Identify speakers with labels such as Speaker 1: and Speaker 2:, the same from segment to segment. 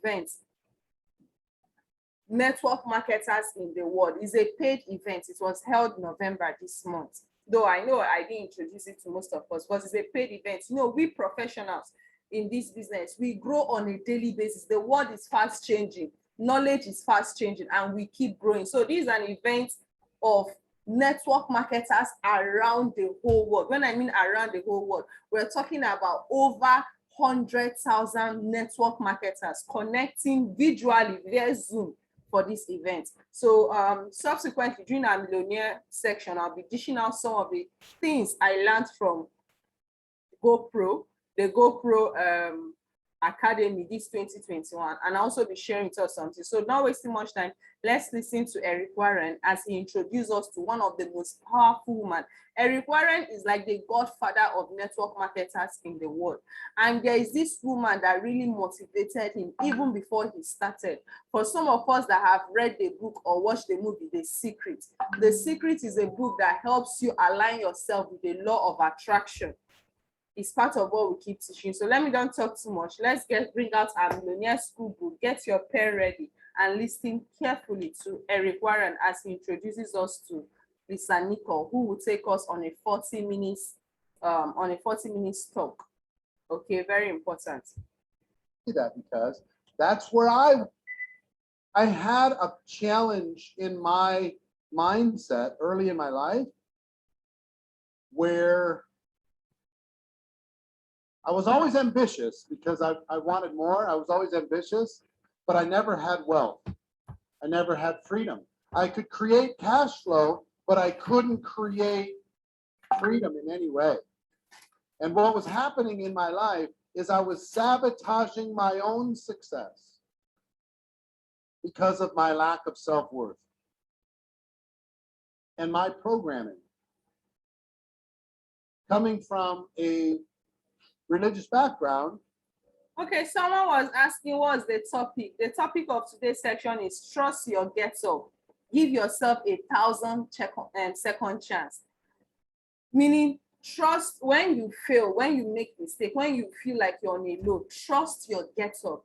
Speaker 1: event, Network Marketers in the World. It's a paid event. It was held November this month. Though I know I didn't introduce it to most of us, but it's a paid event. You know, we professionals in this business, we grow on a daily basis. The world is fast changing. Knowledge is fast changing, and we keep growing. So this is an event of network marketers around the whole world. When I mean around the whole world, we're talking about over 100,000 network marketers connecting virtually via Zoom for this event. So subsequently, during our millionaire section, I'll be dishing out some of the things I learned from GoPro, the GoPro Academy this 2021, and I'll also be sharing with us something. So not wasting much time, let's listen to Eric Warren as he introduces us to one of the most powerful women. Eric Warren is like the godfather of network marketers in the world. And there is this woman that really motivated him even before he started. For some of us that have read the book or watched the movie, The Secret. The Secret is a book that helps you align yourself with the law of attraction. It's part of what we keep teaching. So let me don't talk too much. Let's bring out our millionaire school book. Get your pen ready and listen carefully to Eric Warren as he introduces us to Lisa Nicole, who will take us on a 40 minutes talk. Okay, very important.
Speaker 2: That because that's where I had a challenge in my mindset early in my life where I was always ambitious because I wanted more. I was always ambitious, but I never had wealth. I never had freedom. I could create cash flow, but I couldn't create freedom in any way. And what was happening in my life is I was sabotaging my own success because of my lack of self-worth and my programming. Coming from a religious background.
Speaker 1: Okay, someone was asking what's the topic. The topic of today's section is trust your get up. Give yourself 1,000 second chance. Meaning, trust when you fail, when you make mistake, when you feel like you're on a low, trust your get up.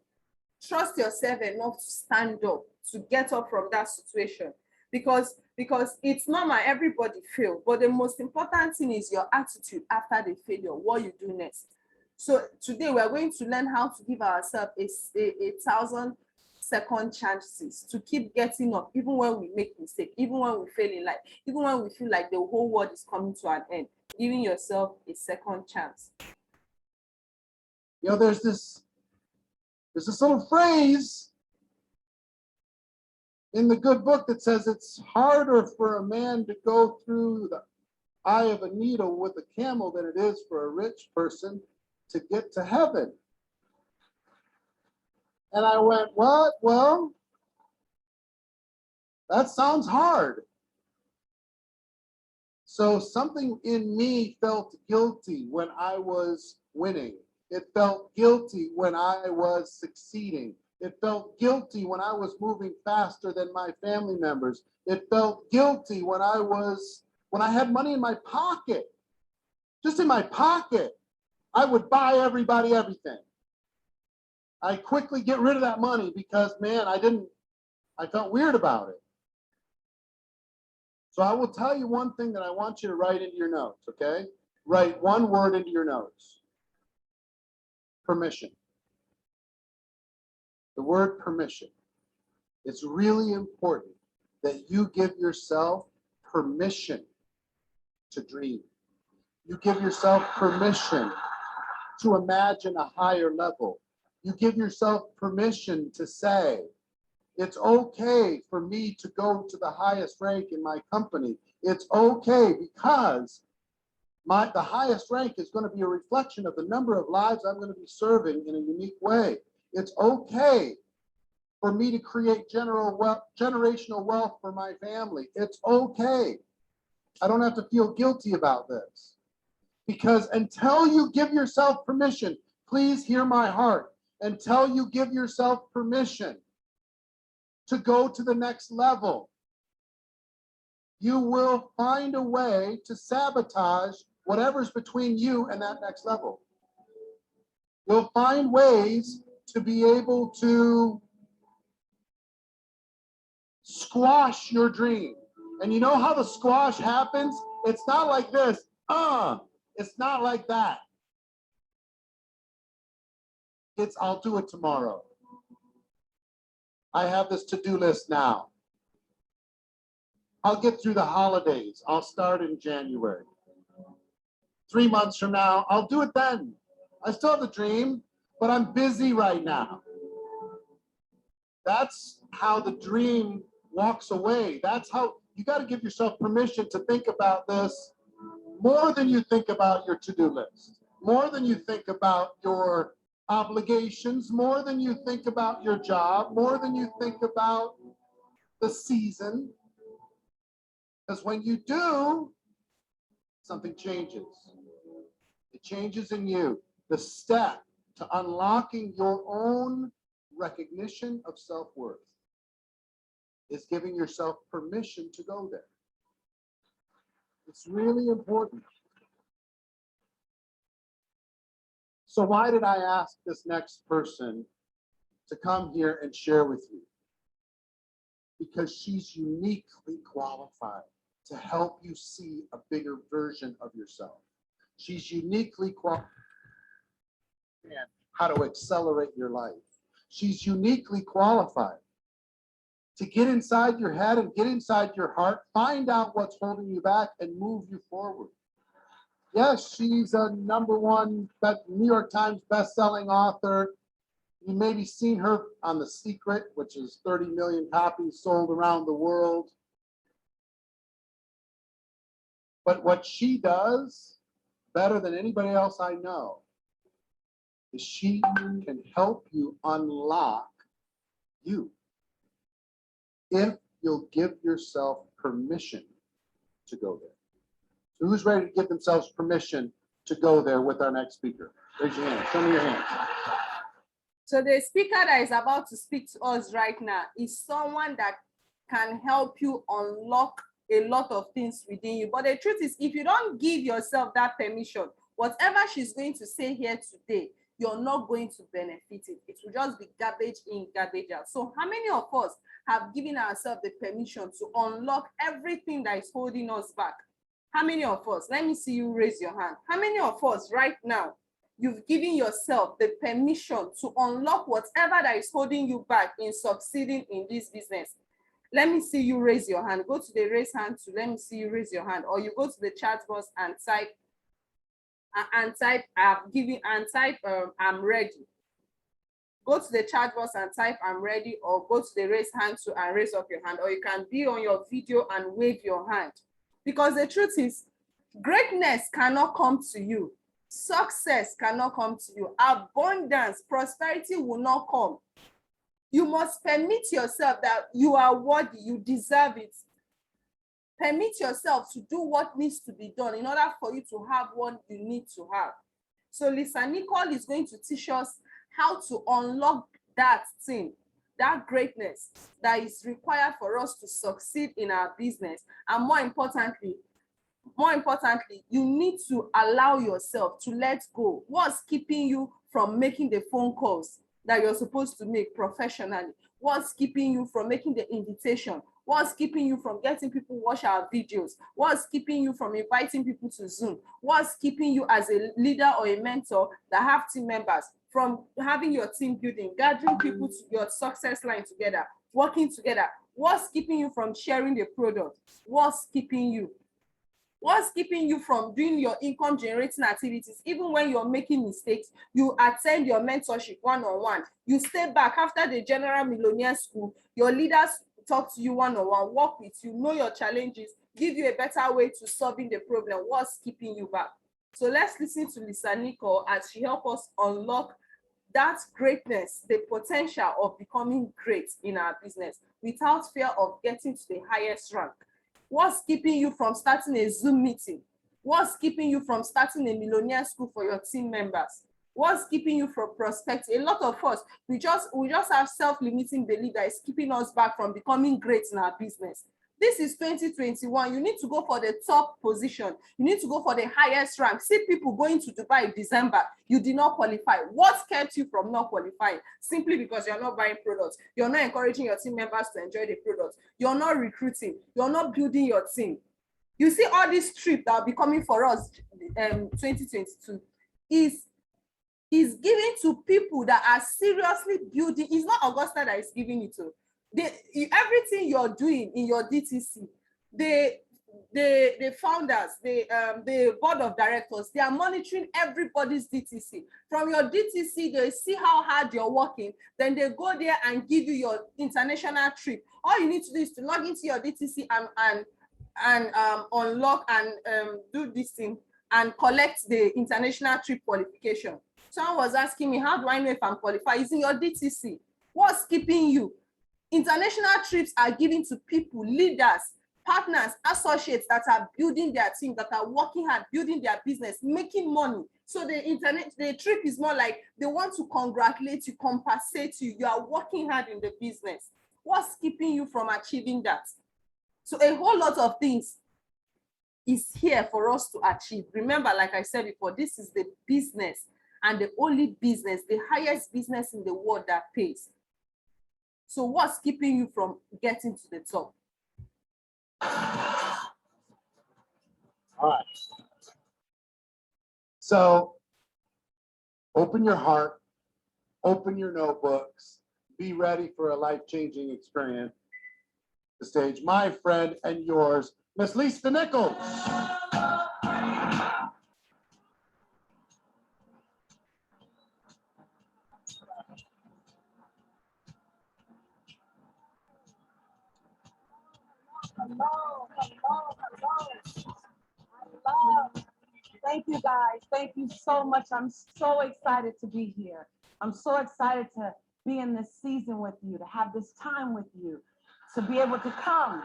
Speaker 1: Trust yourself enough to stand up, to get up from that situation. Because it's normal, everybody fail, but the most important thing is your attitude after the failure, what you do next. So today we're going to learn how to give ourselves a 1,000 second chances to keep getting up, even when we make mistakes, even when we fail in life, even when we feel like the whole world is coming to an end. Giving yourself a second chance.
Speaker 2: You know, there's this little phrase in the good book that says it's harder for a man to go through the eye of a needle with a camel than it is for a rich person to get to heaven. And I went, what? Well, that sounds hard. So something in me felt guilty when I was winning. It felt guilty when I was succeeding. It felt guilty when I was moving faster than my family members. It felt guilty when I had money in my pocket. Just in my pocket. I would buy everybody everything. I quickly get rid of that money because, man, I felt weird about it. So I will tell you one thing that I want you to write into your notes, okay? Write one word into your notes. Permission. The word permission. It's really important that you give yourself permission to dream. You give yourself permission to imagine a higher level. You give yourself permission to say, it's okay for me to go to the highest rank in my company. It's okay because the highest rank is going to be a reflection of the number of lives I'm going to be serving in a unique way. It's okay for me to create generational wealth for my family. It's okay. I don't have to feel guilty about this. Because until you give yourself permission, please hear my heart, until you give yourself permission to go to the next level, you will find a way to sabotage whatever's between you and that next level. You'll find ways to be able to squash your dream. And you know how the squash happens? It's not like this. It's not like that. It's, I'll do it tomorrow. I have this to-do list now. I'll get through the holidays. I'll start in January. 3 months from now, I'll do it then. I still have the dream, but I'm busy right now. That's how the dream walks away. That's how you got to give yourself permission to think about this more than you think about your to-do list, more than you think about your obligations, more than you think about your job, more than you think about the season. Because when you do, something changes. It changes in you. The step to unlocking your own recognition of self-worth is giving yourself permission to go there. It's really important. So why did I ask this next person to come here and share with you? Because she's uniquely qualified to help you see a bigger version of yourself. She's uniquely qualified how to accelerate your life. She's uniquely qualified to get inside your head and get inside your heart, find out what's holding you back and move you forward. Yes, she's a #1 New York Times best-selling author. You maybe seen her on The Secret, which is 30 million copies sold around the world. But what she does better than anybody else I know is she can help you unlock you if you'll give yourself permission to go there. So who's ready to give themselves permission to go there with our next speaker? Raise your hand. Show me your hand.
Speaker 1: So the speaker that is about to speak to us right now is someone that can help you unlock a lot of things within you. But the truth is, if you don't give yourself that permission, whatever she's going to say here today, you're not going to benefit it. It will just be garbage in, garbage out. So how many of us have given ourselves the permission to unlock everything that is holding us back? How many of us? Let me see you raise your hand. How many of us right now, you've given yourself the permission to unlock whatever that is holding you back in succeeding in this business? Let me see you raise your hand. Go to the raise hand to let me see you raise your hand, or you go to the chat box and type I'm ready. Go to the chat box and type I'm ready, or go to the raise hand to and raise up your hand, or you can be on your video and wave your hand. Because the truth is, greatness cannot come to you. Success cannot come to you. Abundance, prosperity will not come. You must permit yourself that you are worthy, you deserve it. Permit yourself to do what needs to be done in order for you to have what you need to have. So Lisa Nicole is going to teach us how to unlock that thing, that greatness that is required for us to succeed in our business. And more importantly, you need to allow yourself to let go. What's keeping you from making the phone calls that you're supposed to make professionally? What's keeping you from making the invitation? What's keeping you from getting people to watch our videos? What's keeping you from inviting people to Zoom? What's keeping you as a leader or a mentor that have team members from having your team building, gathering people to your success line together, working together? What's keeping you from sharing the product? What's keeping you? What's keeping you from doing your income generating activities? Even when you're making mistakes, you attend your mentorship one-on-one. You stay back after the general millionaire school. Your leaders talk to you one-on-one, work with you, know your challenges, give you a better way to solving the problem. What's keeping you back? So let's listen to Lisa Nicole as she helps us unlock that greatness, the potential of becoming great in our business without fear of getting to the highest rank. What's keeping you from starting a Zoom meeting? What's keeping you from starting a millionaire school for your team members? What's keeping you from prospecting? A lot of us, we just have self-limiting belief that is keeping us back from becoming great in our business. This is 2021. You need to go for the top position. You need to go for the highest rank. See people going to Dubai in December. You did not qualify. What kept you from not qualifying? Simply because you're not buying products. You're not encouraging your team members to enjoy the products. You're not recruiting. You're not building your team. You see all these trips that will be coming for us 2022 is given to people that are seriously building. It's not Augusta that is giving it to. Everything you're doing in your DTC, the founders, the board of directors, they are monitoring everybody's DTC. From your DTC, they see how hard you're working. Then they go there and give you your international trip. All you need to do is to log into your DTC and unlock and do this thing and collect the international trip qualification. Someone was asking me, how do I know if I'm qualified? It's in your DTC. What's keeping you? International trips are given to people, leaders, partners, associates that are building their team, that are working hard, building their business, making money. So the trip is more like they want to congratulate you, compensate you. You are working hard in the business. What's keeping you from achieving that? So a whole lot of things is here for us to achieve. Remember, like I said before, this is the business and the only business, the highest business in the world that pays. So what's keeping you from getting to the top?
Speaker 2: All right. So open your heart, open your notebooks, be ready for a life-changing experience. The stage, my friend and yours, Miss Lisa Nichols.
Speaker 3: Hello. Thank you guys. Thank you so much. I'm so excited to be here. I'm so excited to be in this season with you, to have this time with you, to be able to come.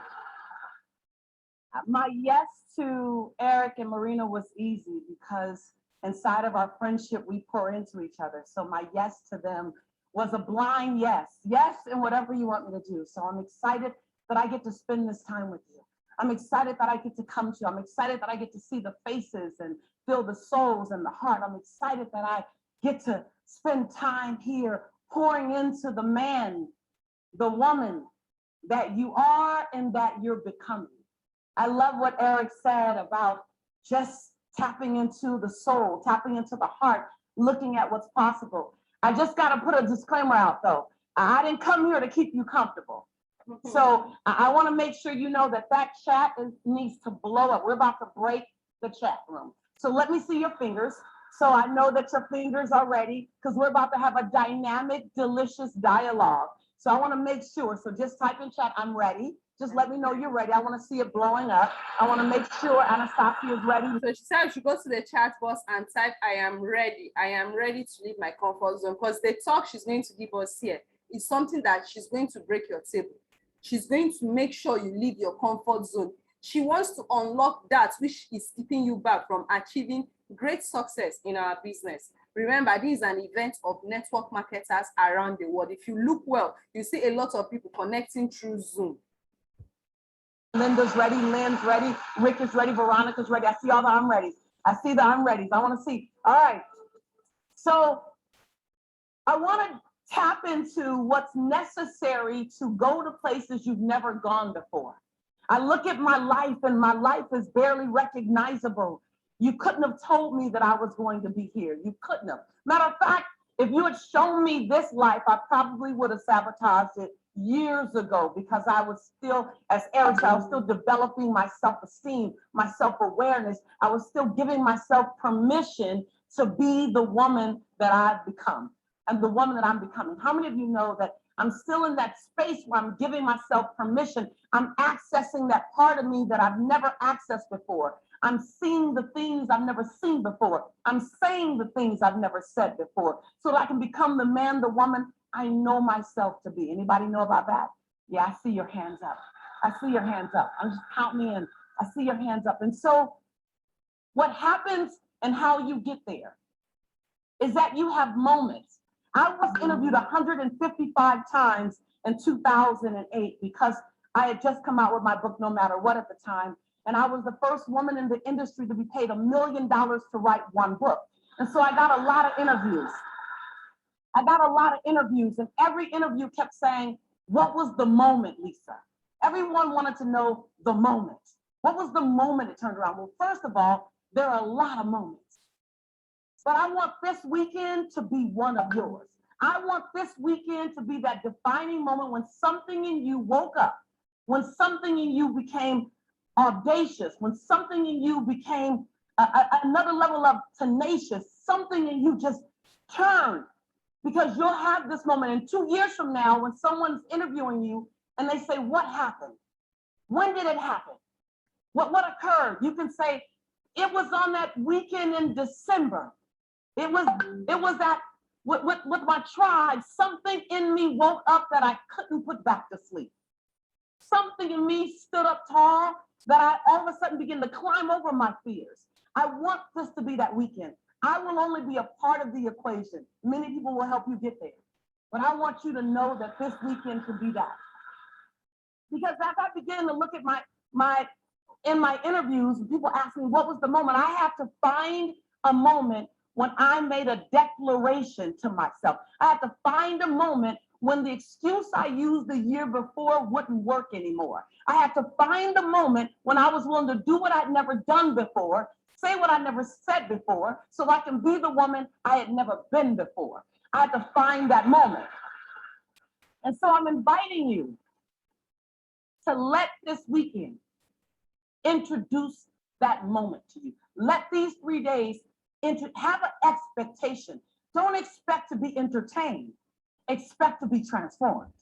Speaker 3: My yes to Eric and Marina was easy because inside of our friendship, we pour into each other. So my yes to them was a blind yes. Yes, and whatever you want me to do. So I'm excited that I get to spend this time with you. I'm excited that I get to come to you. I'm excited that I get to see the faces and feel the souls and the heart. I'm excited that I get to spend time here pouring into the man, the woman that you are and that you're becoming. I love what Eric said about just tapping into the soul, tapping into the heart, looking at what's possible. I just got to put a disclaimer out though. I didn't come here to keep you comfortable. So I want to make sure you know that chat needs to blow up. We're about to break the chat room. So let me see your fingers. So I know that your fingers are ready because we're about to have a dynamic, delicious dialogue. So I want to make sure. So just type in chat, I'm ready. Just let me know you're ready. I want to see it blowing up. I want to make sure Anastasia is ready.
Speaker 1: So she said she goes to the chat box and type, I am ready. I am ready to leave my comfort zone, because the talk she's going to give us here is something that she's going to break your table. She's going to make sure you leave your comfort zone. She wants to unlock that which is keeping you back from achieving great success in our business. Remember, this is an event of network marketers around the world. If you look well, you see a lot of people connecting through Zoom.
Speaker 3: Linda's ready, Lynn's ready, Rick is ready, Veronica's ready. I see all the I'm ready. I see the I'm ready. I want to see. All right. So I want to tap into what's necessary to go to places you've never gone before. I look at my life and my life is barely recognizable. You couldn't have told me that I was going to be here. You couldn't have. Matter of fact, if you had shown me this life, I probably would have sabotaged it years ago, because I was still, as Eric said, I was still developing my self-esteem, my self-awareness. I was still giving myself permission to be the woman that I've become and the woman that I'm becoming. How many of you know that I'm still in that space where I'm giving myself permission? I'm accessing that part of me that I've never accessed before. I'm seeing the things I've never seen before. I'm saying the things I've never said before, so that I can become the man, the woman I know myself to be. Anybody know about that? Yeah, I see your hands up. I see your hands up. I'm just counting in. I see your hands up. And so what happens and how you get there is that you have moments. I was interviewed 155 times in 2008 because I had just come out with my book, No Matter What, at the time. And I was the first woman in the industry to be paid $1 million to write one book. And so I got a lot of interviews. And every interview kept saying, what was the moment, Lisa? Everyone wanted to know the moment. What was the moment it turned around? Well, first of all, there are a lot of moments. But I want this weekend to be one of yours. I want this weekend to be that defining moment when something in you woke up, when something in you became audacious, when something in you became another level of tenacious, something in you just turned. Because you'll have this moment, and 2 years from now, when someone's interviewing you and they say, what happened? When did it happen? What occurred? You can say, it was on that weekend in December. It was that with my tribe, something in me woke up that I couldn't put back to sleep. Something in me stood up tall that I all of a sudden began to climb over my fears. I want this to be that weekend. I will only be a part of the equation. Many people will help you get there. But I want you to know that this weekend could be that. Because as I began to look at in my interviews, people ask me, what was the moment? I have to find a moment when I made a declaration to myself. I had to find a moment when the excuse I used the year before wouldn't work anymore. I had to find a moment when I was willing to do what I'd never done before, say what I never said before, so I can be the woman I had never been before. I had to find that moment. And so I'm inviting you to let this weekend introduce that moment to you. Let these 3 days have an expectation. Don't expect to be entertained. Expect to be transformed.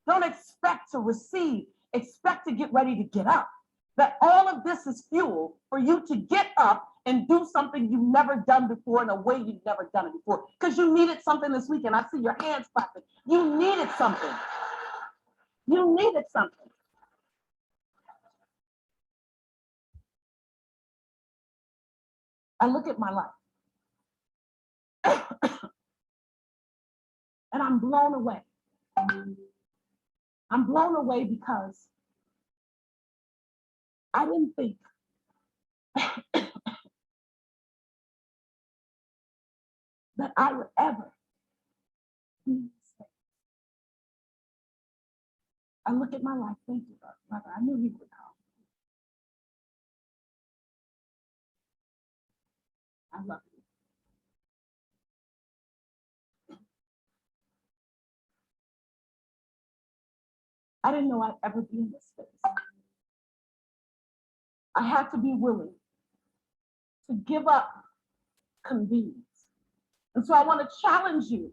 Speaker 3: Don't expect to receive. Expect to get ready to get up. That all of this is fuel for you to get up and do something you've never done before in a way you've never done it before. Because you needed something this weekend. I see your hands clapping. You needed something. You needed something. I look at my life and I'm blown away. I'm blown away because I didn't think that I would ever be in this space. I look at my life, thank you, brother. I knew you would come. I love you. I didn't know I'd ever be in this space. I had to be willing to give up convenience. And so I want to challenge you,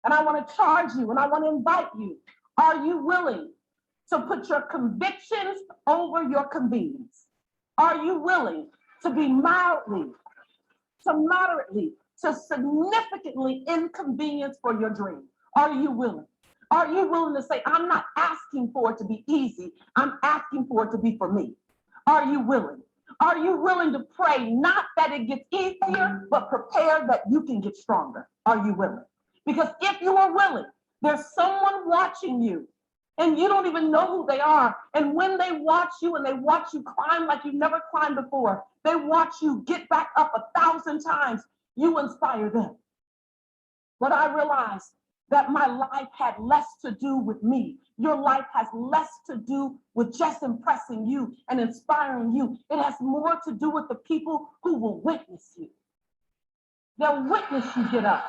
Speaker 3: and I want to charge you, and I want to invite you. Are you willing to put your convictions over your convenience? Are you willing to be mildly, to moderately, to significantly inconvenience for your dream? Are you willing? Are you willing to say, I'm not asking for it to be easy, I'm asking for it to be for me? Are you willing? Are you willing to pray, not that it gets easier, but prepare that you can get stronger? Are you willing? Because if you are willing, there's someone watching you and you don't even know who they are. And when they watch you and they watch you climb like you've never climbed before, they watch you get back up 1,000 times, you inspire them. But I realized that my life had less to do with me. Your life has less to do with just impressing you and inspiring you. It has more to do with the people who will witness you. They'll witness you get up.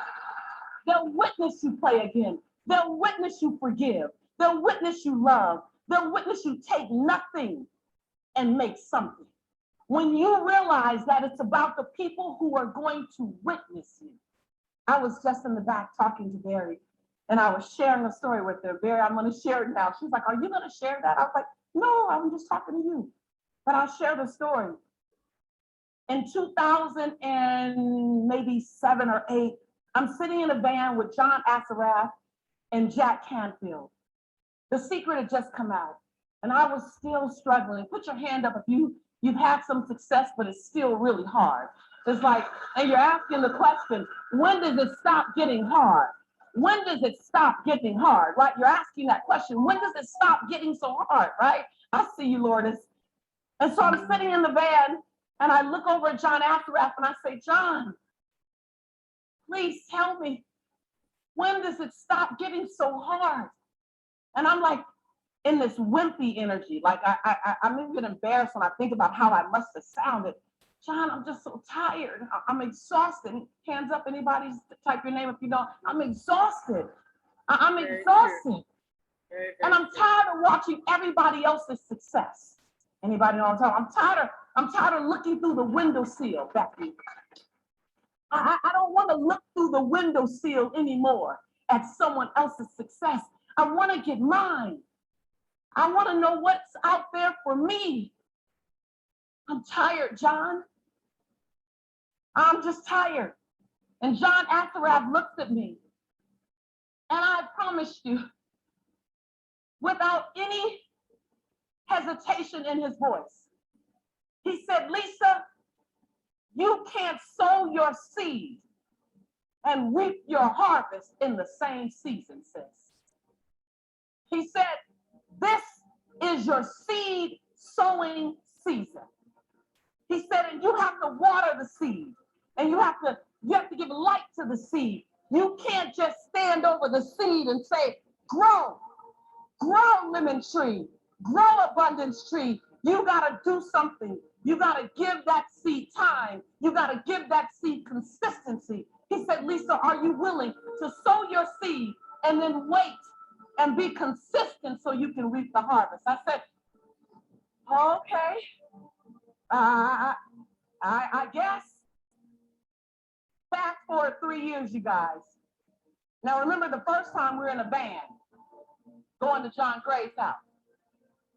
Speaker 3: They'll witness you play again. They'll witness you forgive. They'll witness you love. They'll witness you take nothing and make something. When you realize that it's about the people who are going to witness you. I was just in the back talking to Barry, and I was sharing a story with her. Barry, I'm going to share it now. She's like, are you going to share that? I was like, no, I'm just talking to you. But I'll share the story. In 2000 and maybe 7 or 8, I'm sitting in a van with John Assaraf and Jack Canfield. The Secret had just come out, and I was still struggling. Put your hand up if you've had some success, but it's still really hard. It's like, and you're asking the question, when does it stop getting hard? When does it stop getting hard, right? You're asking that question. When does it stop getting so hard, right? I see you, Lourdes. And so I'm sitting in the van and I look over at John Afterrath and I say, John, please tell me, when does it stop getting so hard? And I'm like in this wimpy energy, like I'm even embarrassed when I think about how I must have sounded. John, I'm just so tired. I'm exhausted. Hands up, anybody, type your name if you don't. I'm exhausted. I'm exhausted. And I'm tired of watching everybody else's success. Anybody know what I'm talking about? I'm tired of looking through the window sill, Becky. I don't want to look through the window sill anymore at someone else's success. I want to get mine. I want to know what's out there for me. I'm tired, John. I'm just tired. And John Afterrath looks at me. And I promise you, without any hesitation in his voice, he said, Lisa, you can't sow your seed and reap your harvest in the same season, sis. He said, this is your seed sowing season. He said, and you have to water the seed, and you have to give light to the seed. You can't just stand over the seed and say, grow, lemon tree, grow abundance tree. You got to do something. You got to give that seed time. You got to give that seed consistency. He said, Lisa, are you willing to sow your seed and then wait and be consistent so you can reap the harvest? I said, okay, I guess. Fast forward 3 years, you guys. Now remember the first time we were in a van going to John Gray's house.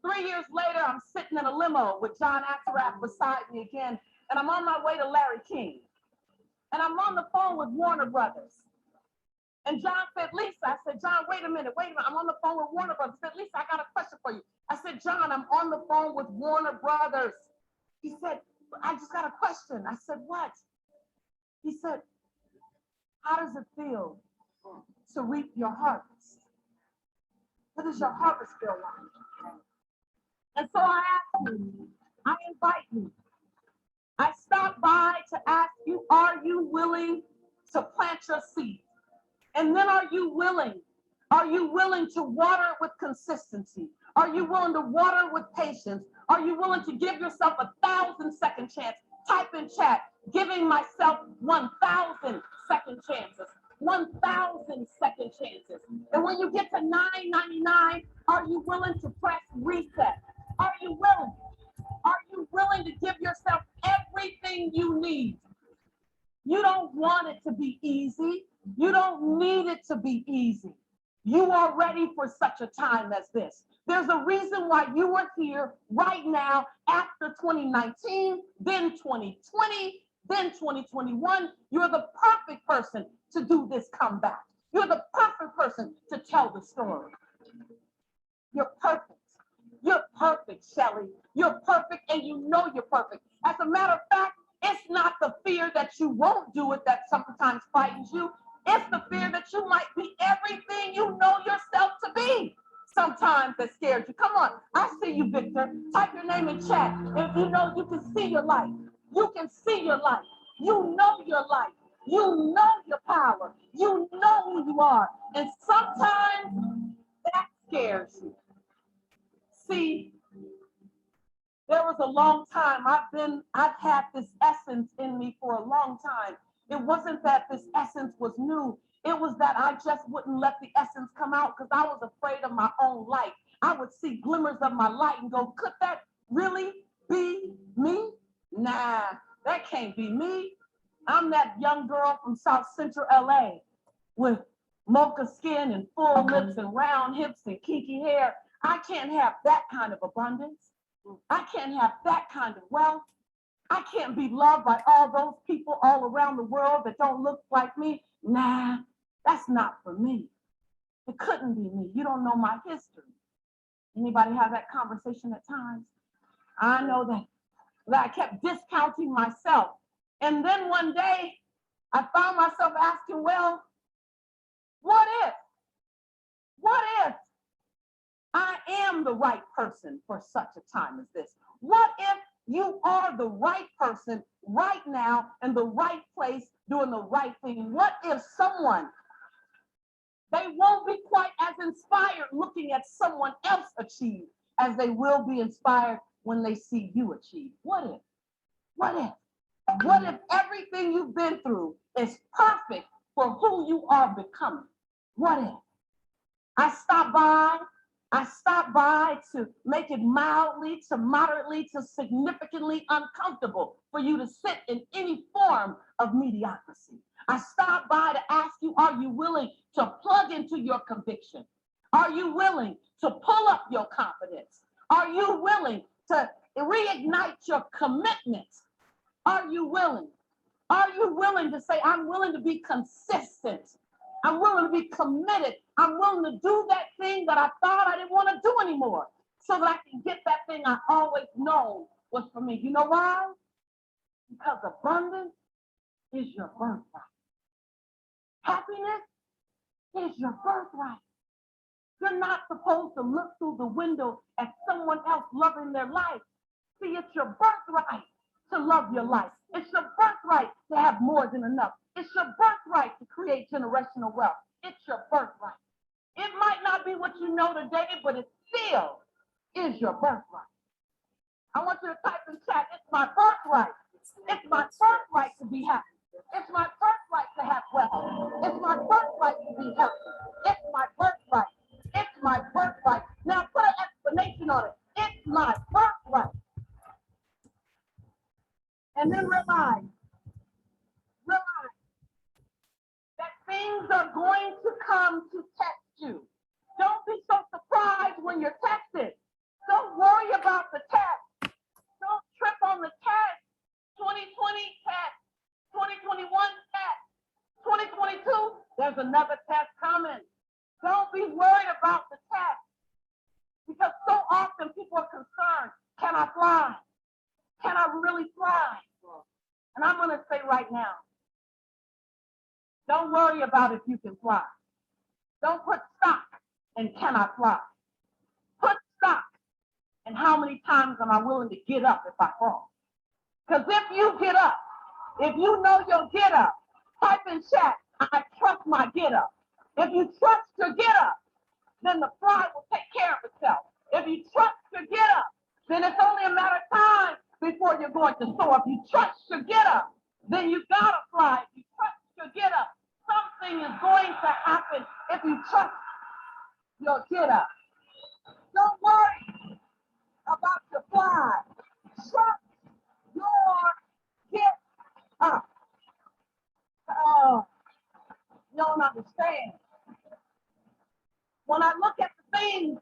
Speaker 3: 3 years later, I'm sitting in a limo with John Afterrath beside me again, and I'm on my way to Larry King. And I'm on the phone with Warner Brothers. And John said, Lisa, I said, John, wait a minute. I'm on the phone with Warner Brothers. I said, Lisa, I got a question for you. I said, John, I'm on the phone with Warner Brothers. He said, I just got a question. I said, what? He said, how does it feel to reap your harvest? What does your harvest feel like? And so I ask you, I invite you. I stopped by to ask you, are you willing to plant your seed? And then are you willing? Are you willing to water it with consistency? Are you willing to water it with patience? Are you willing to give yourself 1,000-second chance? Type in chat, giving myself 1,000 second chances. 1,000-second chances. And when you get to 999, are you willing to press reset? Are you willing? Are you willing to give yourself everything you need? You don't want it to be easy. You don't need it to be easy. You are ready for such a time as this. There's a reason why you are here right now after 2019, then 2020, then 2021. You're the perfect person to do this comeback. You're the perfect person to tell the story. You're perfect. You're perfect, Shelly. You're perfect, and you know you're perfect. As a matter of fact, it's not the fear that you won't do it that sometimes frightens you. It's the fear that you might be everything you know yourself to be. Sometimes that scares you. Come on, I see you, Victor. Type your name in chat. If you know you can see your life. You can see your life. You know your life. You know your power. You know who you are. And sometimes that scares you. See, there was a long time I've had this essence in me for a long time. It wasn't that this essence was new. It was that I just wouldn't let the essence come out because I was afraid of my own light. I would see glimmers of my light and go, could that really be me? Nah, that can't be me. I'm that young girl from South Central LA with mocha skin and full lips and round hips and kinky hair. I can't have that kind of abundance. I can't have that kind of wealth. I can't be loved by all those people all around the world that don't look like me. Nah, that's not for me. It couldn't be me. You don't know my history. Anybody have that conversation at times? I know that I kept discounting myself. And then one day I found myself asking, well, What if I am the right person for such a time as this? What if you are the right person right now in the right place doing the right thing? What if someone, they won't be quite as inspired looking at someone else achieve as they will be inspired when they see you achieve? What if? What if? What if everything you've been through is perfect for who you are becoming? What if? I stopped by to make it mildly to moderately to significantly uncomfortable for you to sit in any form of mediocrity. I stopped by to ask you, are you willing to plug into your conviction? Are you willing to pull up your confidence? Are you willing to reignite your commitment? Are you willing? Are you willing to say, I'm willing to be consistent? I'm willing to be committed. I'm willing to do that thing that I thought I didn't want to do anymore so that I can get that thing I always known was for me. You know why? Because abundance is your birthright. Happiness is your birthright. You're not supposed to look through the window at someone else loving their life. See, it's your birthright to love your life. It's your birthright to have more than enough. It's your birthright to create generational wealth. It's your birthright. It might not be what you know today, but it still is your birthright. I want you to type in chat, it's my birthright. It's my birthright to be happy. It's my birthright to have wealth. It's my birthright to be healthy. It's my birthright. It's my birthright. Now put an explanation on it. It's my birthright. And then realize that things are going to come to test you. Don't be so surprised when you're tested. Don't worry about the test. Don't trip on the test. 2020 test, 2021 test, 2022, there's another test coming. Don't be worried about the test because so often people are concerned, can I fly? Can I really fly? And I'm going to say right now, don't worry about if you can fly. Don't put stock in can I fly. Put stock in how many times am I willing to get up if I fall. Because if you get up, if you know you'll get up, type in chat, I trust my get up. If you trust your get up, then the fly will take care of itself. If you trust your get up, then it's only a matter of time before you're going to soar. If you trust your get up, then you gotta fly. If you trust your get up, something is going to happen if you trust your get up. Don't worry about your fly. Trust your get up. Oh, you don't understand. When I look at the things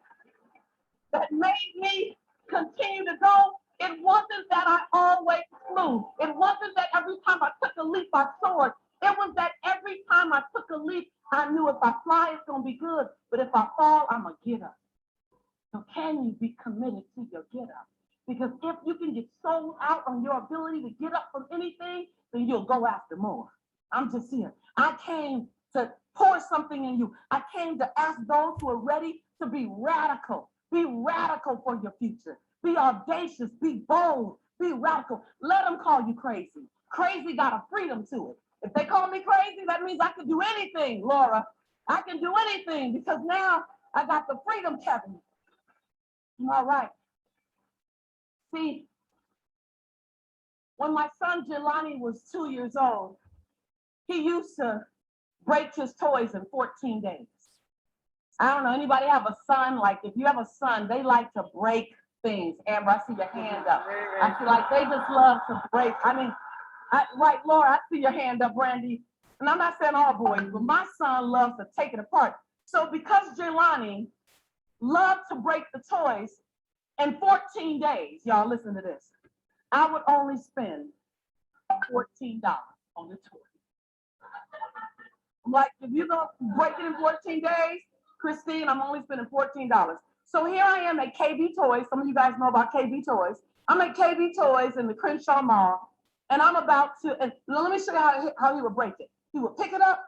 Speaker 3: that made me continue to go, it wasn't that I always flew. It wasn't that every time I took a leap, I soared. It was that every time I took a leap, I knew if I fly, it's going to be good. But if I fall, I'm going to get up. So can you be committed to your get up? Because if you can get sold out on your ability to get up from anything, then you'll go after more. I'm just here. I came to pour something in you. I came to ask those who are ready to be radical. Be radical for your future. Be audacious. Be bold. Be radical. Let them call you crazy. Crazy got a freedom to it. If they call me crazy, that means I can do anything, Laura. I can do anything because now I got the freedom, Kevin. All right. See, when my son Jelani was 2 years old, he used to break his toys in 14 days. I don't know, anybody have a son? Like if you have a son, they like to break things. Amber, I see your hand up. I feel like they just love to break. Right, Laura, I see your hand up, Brandy. And I'm not saying all boys, but my son loves to take it apart. So because Jelani loved to break the toys, in 14 days, y'all listen to this, I would only spend $14 on the toy. I'm like, if you're going to break it in 14 days, Christine, I'm only spending $14. So here I am at KB Toys. Some of you guys know about KB Toys. I'm at KB Toys in the Crenshaw Mall, and I'm about to, and let me show you how he would break it. He would pick it up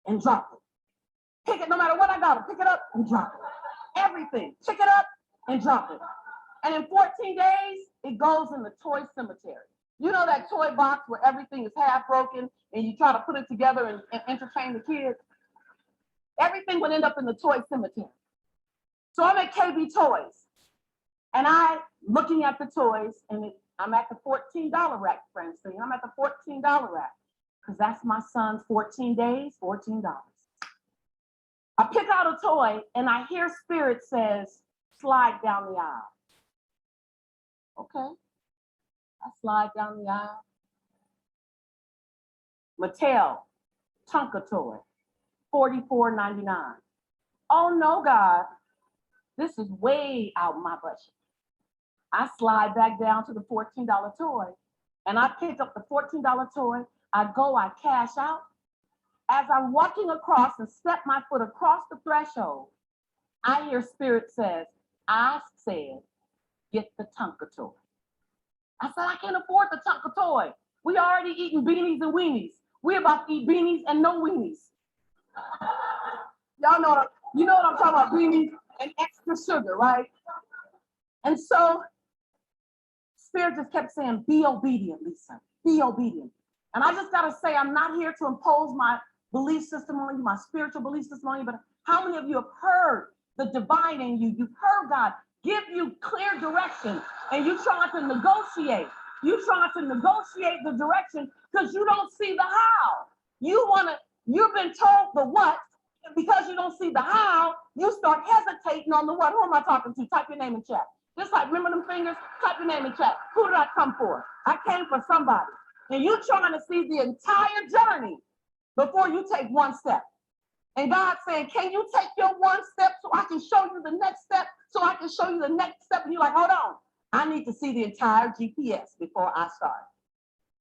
Speaker 3: and drop it. Pick it, no matter what I got, pick it up and drop it. Everything, pick it up and drop it. And in 14 days, it goes in the toy cemetery. You know that toy box where everything is half broken and you try to put it together and entertain the kids? Everything would end up in the toy cemetery. So I'm at KB Toys and I looking at the toys and I'm at the $14 rack, Francine. I'm at the $14 rack because that's my son's 14 days, $14. I pick out a toy and I hear Spirit says, slide down the aisle. Okay, I slide down the aisle. Mattel, Tonka toy, $44.99. Oh no, God, this is way out my budget. I slide back down to the $14 toy and I pick up the $14 toy. I go, I cash out. As I'm walking across and step my foot across the threshold, I hear Spirit says, I said, get the Tonka toy. I said, I can't afford the Tonka toy. We already eating beanies and weenies. We about to eat beanies and no weenies. Y'all know you know what I'm talking about, beanies and extra sugar, right? And so Spirit just kept saying, be obedient, Lisa, be obedient. And I just gotta say, I'm not here to impose my belief system on you, my spiritual belief system on you, but how many of you have heard the divine in you? You've heard God give you clear direction and you trying to negotiate. You trying to negotiate the direction because you don't see the how. You've been told the what, and because you don't see the how, you start hesitating on the what. Who am I talking to? Type your name in chat. Just like, remember them fingers? Type your name in chat. Who did I come for? I came for somebody. And you trying to see the entire journey before you take one step. And God's saying, can you take your one step so I can show you the next step, so I can show you the next step? And you're like, hold on. I need to see the entire GPS before I start.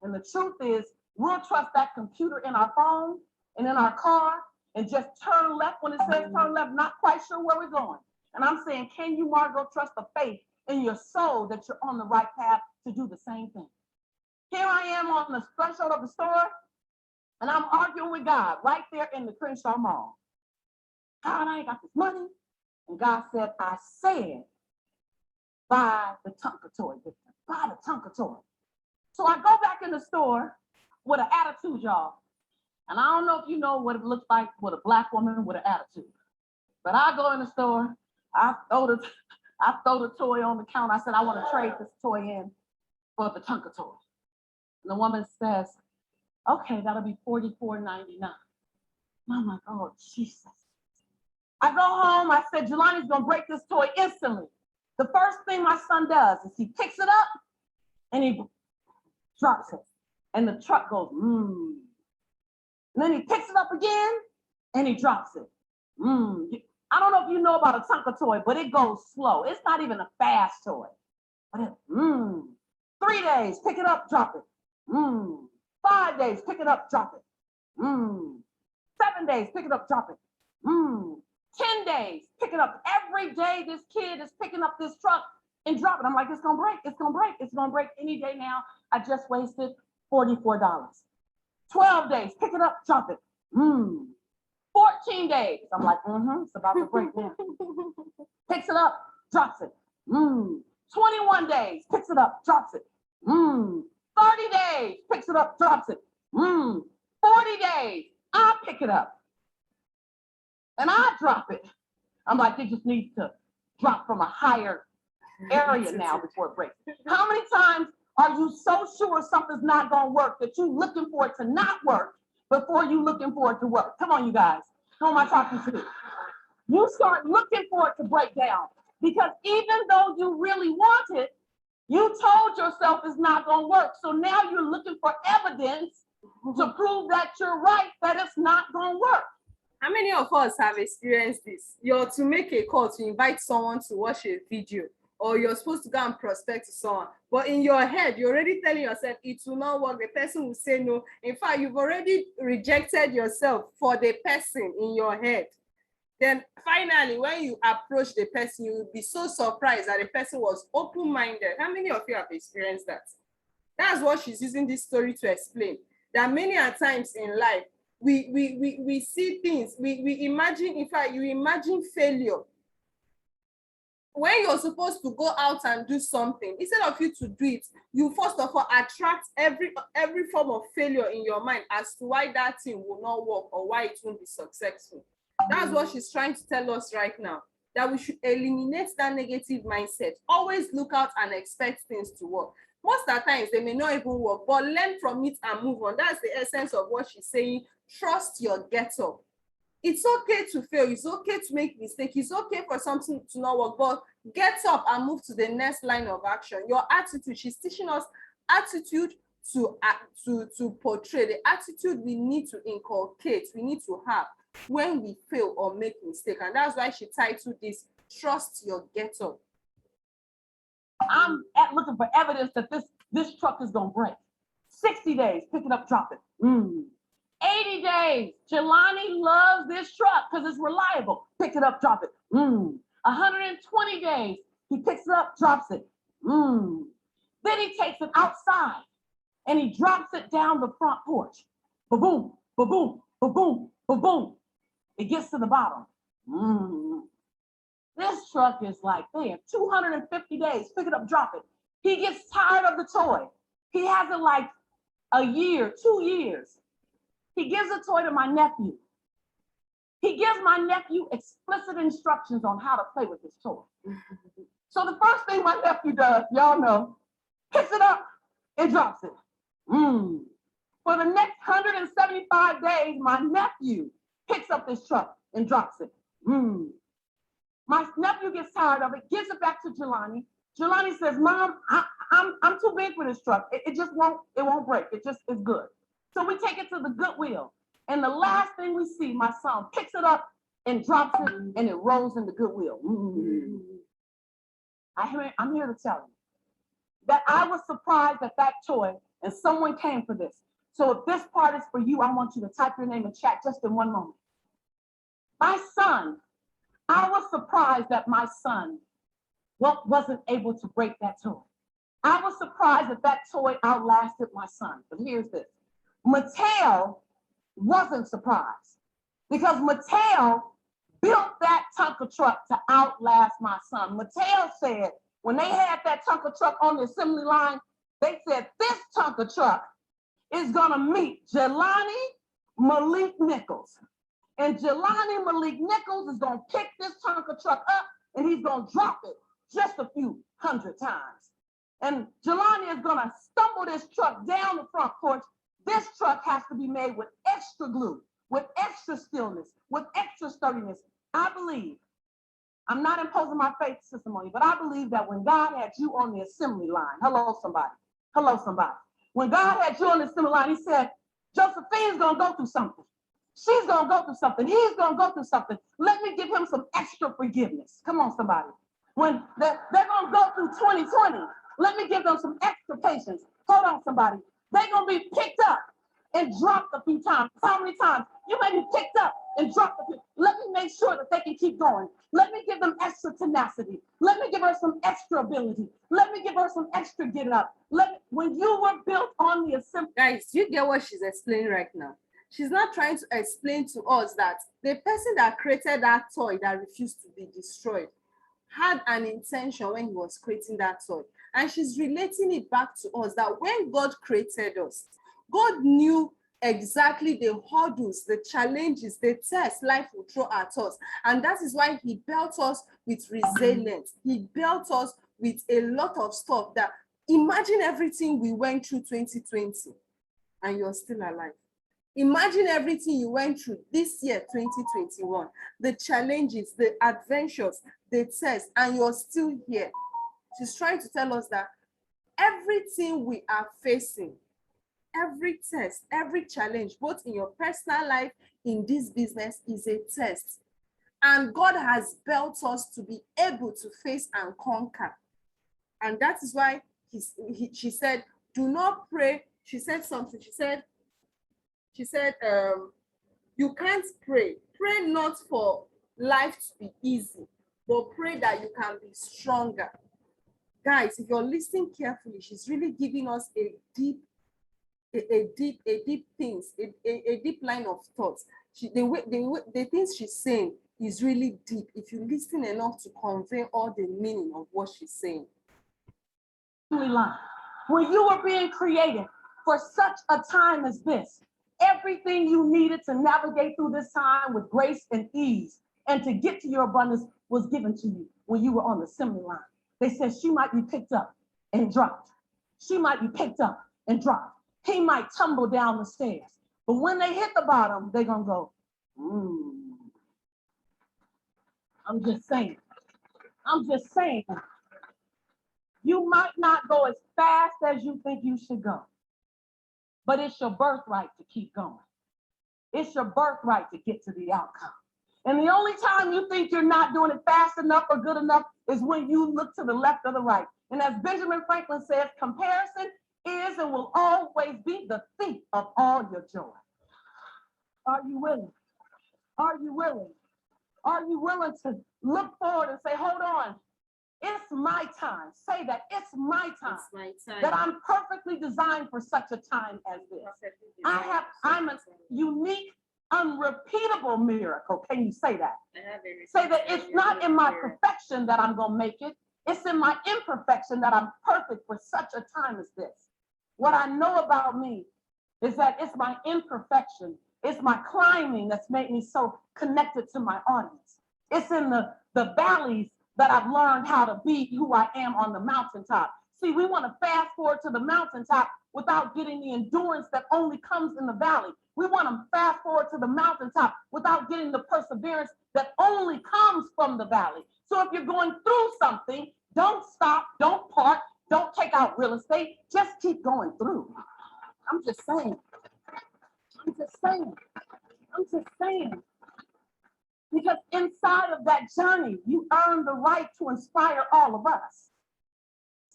Speaker 3: And the truth is, we'll trust that computer in our phone and in our car and just turn left when it says turn left, not quite sure where we're going. And I'm saying, can you, Margot, trust the faith in your soul that you're on the right path to do the same thing? Here I am on the threshold of the store, and I'm arguing with God right there in the Crenshaw Mall. God, I ain't got this money. And God said, I said, buy the Tonka toy, Victor. Buy the Tonka toy. So I go back in the store with an attitude, y'all. And I don't know if you know what it looks like with a Black woman with an attitude. But I go in the store, I throw the toy on the counter. I said, I want to trade this toy in for the Tonka toy. And the woman says, okay, that'll be $44.99. And I'm like, oh, Jesus. I go home, I said, Jelani's gonna break this toy instantly. The first thing my son does is he picks it up and he drops it. And the truck goes, And then he picks it up again and he drops it. I don't know if you know about a Tonka toy, but it goes slow. It's not even a fast toy. But it, 3 days, pick it up, drop it. 5 days, pick it up, drop it. 7 days, pick it up, drop it. 10 days, pick it up. Every day this kid is picking up this truck and dropping. I'm like, it's gonna break, it's gonna break, it's gonna break any day now. I just wasted $44. 12 days, pick it up, drop it. 14 days. I'm like, it's about to break now. Picks it up, drops it. 21 days, picks it up, drops it. 30 days, picks it up, drops it. 40 days, I pick it up. And I drop it. I'm like, it just needs to drop from a higher area now before it breaks. How many times are you so sure something's not gonna work that you're looking for it to not work before you looking for it to work? Come on, you guys. Who am I talking to? You start looking for it to break down because even though you really want it, you told yourself it's not gonna work. So now you're looking for evidence to prove that you're right, that it's not gonna work.
Speaker 1: How many of us have experienced this? You're to make a call to invite someone to watch a video, or you're supposed to go and prospect to someone, but in your head, you're already telling yourself it will not work. The person will say no. In fact, you've already rejected yourself for the person in your head. Then finally, when you approach the person, you will be so surprised that the person was open-minded. How many of you have experienced that? That's what she's using this story to explain. That many a times in life, we see things, we imagine, in fact, you imagine failure. When you're supposed to go out and do something, instead of you to do it, you first of all attract every form of failure in your mind as to why that thing will not work or why it won't be successful. That's what she's trying to tell us right now, that we should eliminate that negative mindset. Always look out and expect things to work. Most of the times they may not even work, but learn from it and move on. That's the essence of what she's saying. Trust your get up. It's okay to fail. It's okay to make mistakes. It's okay for something to not work, but get up and move to the next line of action. Your attitude, she's teaching us attitude to portray, the attitude we need to inculcate, we need to have when we fail or make mistake. And that's why she titled this, Trust Your Get Up.
Speaker 3: I'm looking for evidence that this truck is gonna break. 60 days, pick it up, drop it. 80 days, Jelani loves this truck because it's reliable. Pick it up, drop it. 120 days, he picks it up, drops it. Then he takes it outside and he drops it down the front porch. Ba-boom, ba-boom, ba-boom, ba-boom. It gets to the bottom. This truck is like, man, 250 days, pick it up, drop it. He gets tired of the toy. He has it like a year, 2 years. He gives a toy to my nephew. He gives my nephew explicit instructions on how to play with this toy. So the first thing my nephew does, y'all know, picks it up and drops it. For the next 175 days, my nephew picks up this truck and drops it. My nephew gets tired of it, gives it back to Jelani. Jelani says, Mom, I'm too big for this truck. It won't break. It just is good. So we take it to the Goodwill. And the last thing we see, my son picks it up and drops it and it rolls in the Goodwill. I'm here to tell you that I was surprised at that toy and someone came for this. So if this part is for you, I want you to type your name in chat just in one moment. My son, I was surprised that my son wasn't able to break that toy. I was surprised that that toy outlasted my son. But here's this. Mattel wasn't surprised because Mattel built that Tonka truck to outlast my son. Mattel said when they had that Tonka truck on the assembly line, they said this Tonka truck is gonna meet Jelani Malik Nichols. And Jelani Malik Nichols is gonna pick this Tonka truck up and he's gonna drop it just a few hundred times. And Jelani is gonna stumble this truck down the front porch. This truck has to be made with extra glue, with extra stillness, with extra sturdiness. I believe, I'm not imposing my faith system on you, but I believe that when God had you on the assembly line, hello somebody, when God had you on the assembly line, he said, Josephine's gonna go through something. She's gonna go through something. He's gonna go through something. Let me give him some extra forgiveness. Come on, somebody. When they're gonna go through 2020, let me give them some extra patience. Hold on, somebody. They're gonna be picked up and dropped a few times. How many times? You may be picked up and dropped a few. Let me make sure that they can keep going. Let me give them extra tenacity. Let me give her some extra ability. Let me give her some extra get up. When you were built on the assembly.
Speaker 1: Guys, you get what she's explaining right now? She's not trying to explain to us that the person that created that toy that refused to be destroyed had an intention when he was creating that toy. And she's relating it back to us that when God created us, God knew exactly the hurdles, the challenges, the tests life will throw at us. And that is why he built us with resilience. He built us with a lot of stuff that, imagine everything we went through 2020 and you're still alive. Imagine everything you went through this year, 2021, the challenges, the adventures, the tests, and you're still here. She's trying to tell us that everything we are facing, every test, every challenge, both in your personal life, in this business, is a test. And God has built us to be able to face and conquer. And that is why she said, do not pray. She said something. She said, you can't pray. Pray not for life to be easy, but pray that you can be stronger. Guys, if you're listening carefully, she's really giving us a deep a deep things, a deep line of thoughts. The things she's saying is really deep if you listen enough to convey all the meaning of what she's saying.
Speaker 3: Line. When you were being created for such a time as this, everything you needed to navigate through this time with grace and ease and to get to your abundance was given to you when you were on the assembly line. They said she might be picked up and dropped. She might be picked up and dropped. He might tumble down the stairs. But when they hit the bottom, they're going to go, I'm just saying. I'm just saying. You might not go as fast as you think you should go, but it's your birthright to keep going. It's your birthright to get to the outcome. And the only time you think you're not doing it fast enough or good enough is when you look to the left or the right. And as Benjamin Franklin says, comparison is and will always be the thief of all your joy. Are you willing? Are you willing? Are you willing to look forward and say, hold on, it's my time. Say that, it's my time.
Speaker 1: It's my time.
Speaker 3: That I'm perfectly designed for such a time as this. I'm a unique, unrepeatable miracle. Can you say that? Say that it's not in my perfection that I'm going to make it. It's in my imperfection that I'm perfect for such a time as this. What I know about me is that it's my imperfection. It's my climbing that's made me so connected to my audience. It's in the valleys that I've learned how to be who I am on the mountaintop. See, we want to fast forward to the mountaintop without getting the endurance that only comes in the valley. We want to fast forward to the mountaintop without getting the perseverance that only comes from the valley. So if you're going through something, don't stop, don't park, don't take out real estate, just keep going through. I'm just saying. I'm just saying. I'm just saying. Because inside of that journey, you earn the right to inspire all of us.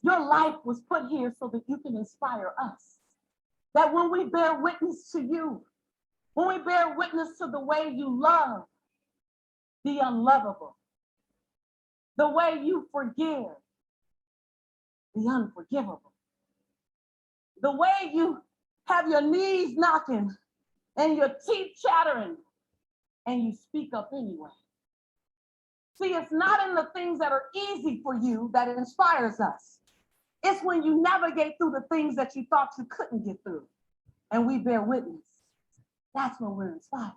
Speaker 3: Your life was put here so that you can inspire us. That when we bear witness to you, when we bear witness to the way you love the unlovable, the way you forgive the unforgivable, the way you have your knees knocking and your teeth chattering, and you speak up anyway. See, it's not in the things that are easy for you that it inspires us. It's when you navigate through the things that you thought you couldn't get through, and we bear witness. That's when we're inspired.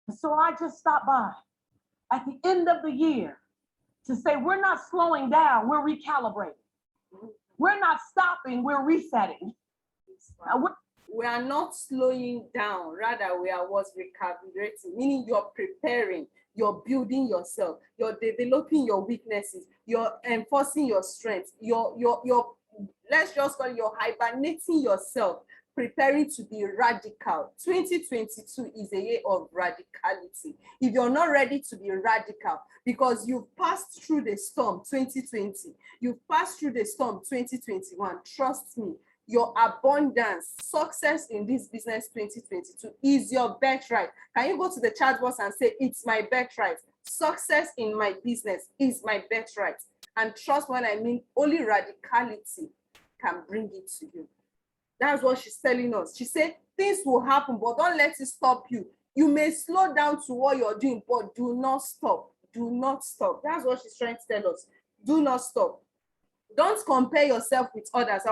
Speaker 3: And so I just stopped by at the end of the year to say we're not slowing down, we're recalibrating. We're not stopping, we're resetting.
Speaker 1: We are not slowing down, rather we are what's recalibrating, meaning you're preparing, you're building yourself, you're developing your weaknesses, you're enforcing your strengths, you're let's just call it, you're hibernating yourself, preparing to be radical. 2022 is a year of radicality. If you're not ready to be radical, because you've passed through the storm 2020, you've passed through the storm 2021, trust me, your abundance, success in this business 2022 is your birthright. Can you go to the chat box and say, it's my birthright? Success in my business is my birthright. And trust when I mean only radicality can bring it to you. That's what she's telling us. She said, things will happen, but don't let it stop you. You may slow down to what you're doing, but do not stop. Do not stop. That's what she's trying to tell us. Do not stop. Don't compare yourself with others.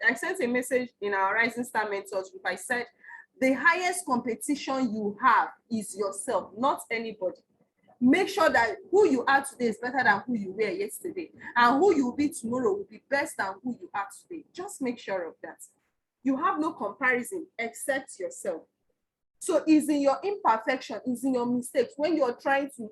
Speaker 1: I sent a message in our Rising Star Mentors group. I said, the highest competition you have is yourself, not anybody. Make sure that who you are today is better than who you were yesterday. And who you will be tomorrow will be best than who you are today. Just make sure of that. You have no comparison except yourself. So it's in your imperfection, it's in your mistakes, when you're trying to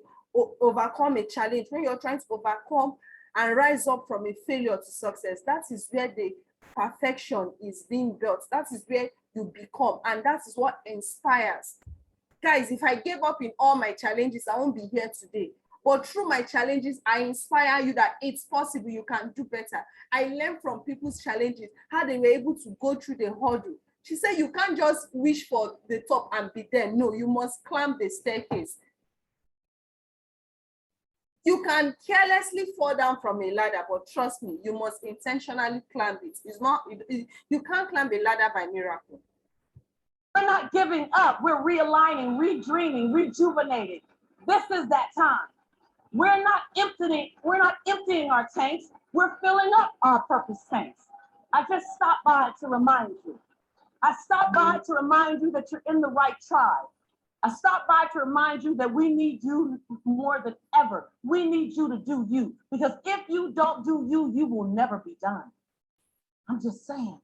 Speaker 1: overcome a challenge, when you're trying to overcome and rise up from a failure to success, that is where the perfection is being built. That is where you become, and that is what inspires. Guys, if I gave up in all my challenges, I won't be here today. But through my challenges, I inspire you that it's possible, you can do better. I learned from people's challenges, how they were able to go through the hurdle. She said, you can't just wish for the top and be there. No, you must climb the staircase. You can carelessly fall down from a ladder, but trust me, you must intentionally climb it. It's not, you can't climb a ladder by miracle.
Speaker 3: We're not giving up. We're realigning, redreaming, rejuvenating. This is that time. We're not emptying our tanks. We're filling up our purpose tanks. I just stopped by to remind you. I stopped by to remind you that you're in the right tribe. I stopped by to remind you that we need you more than ever. We need you to do you, because if you don't do you, you will never be done. I'm just saying.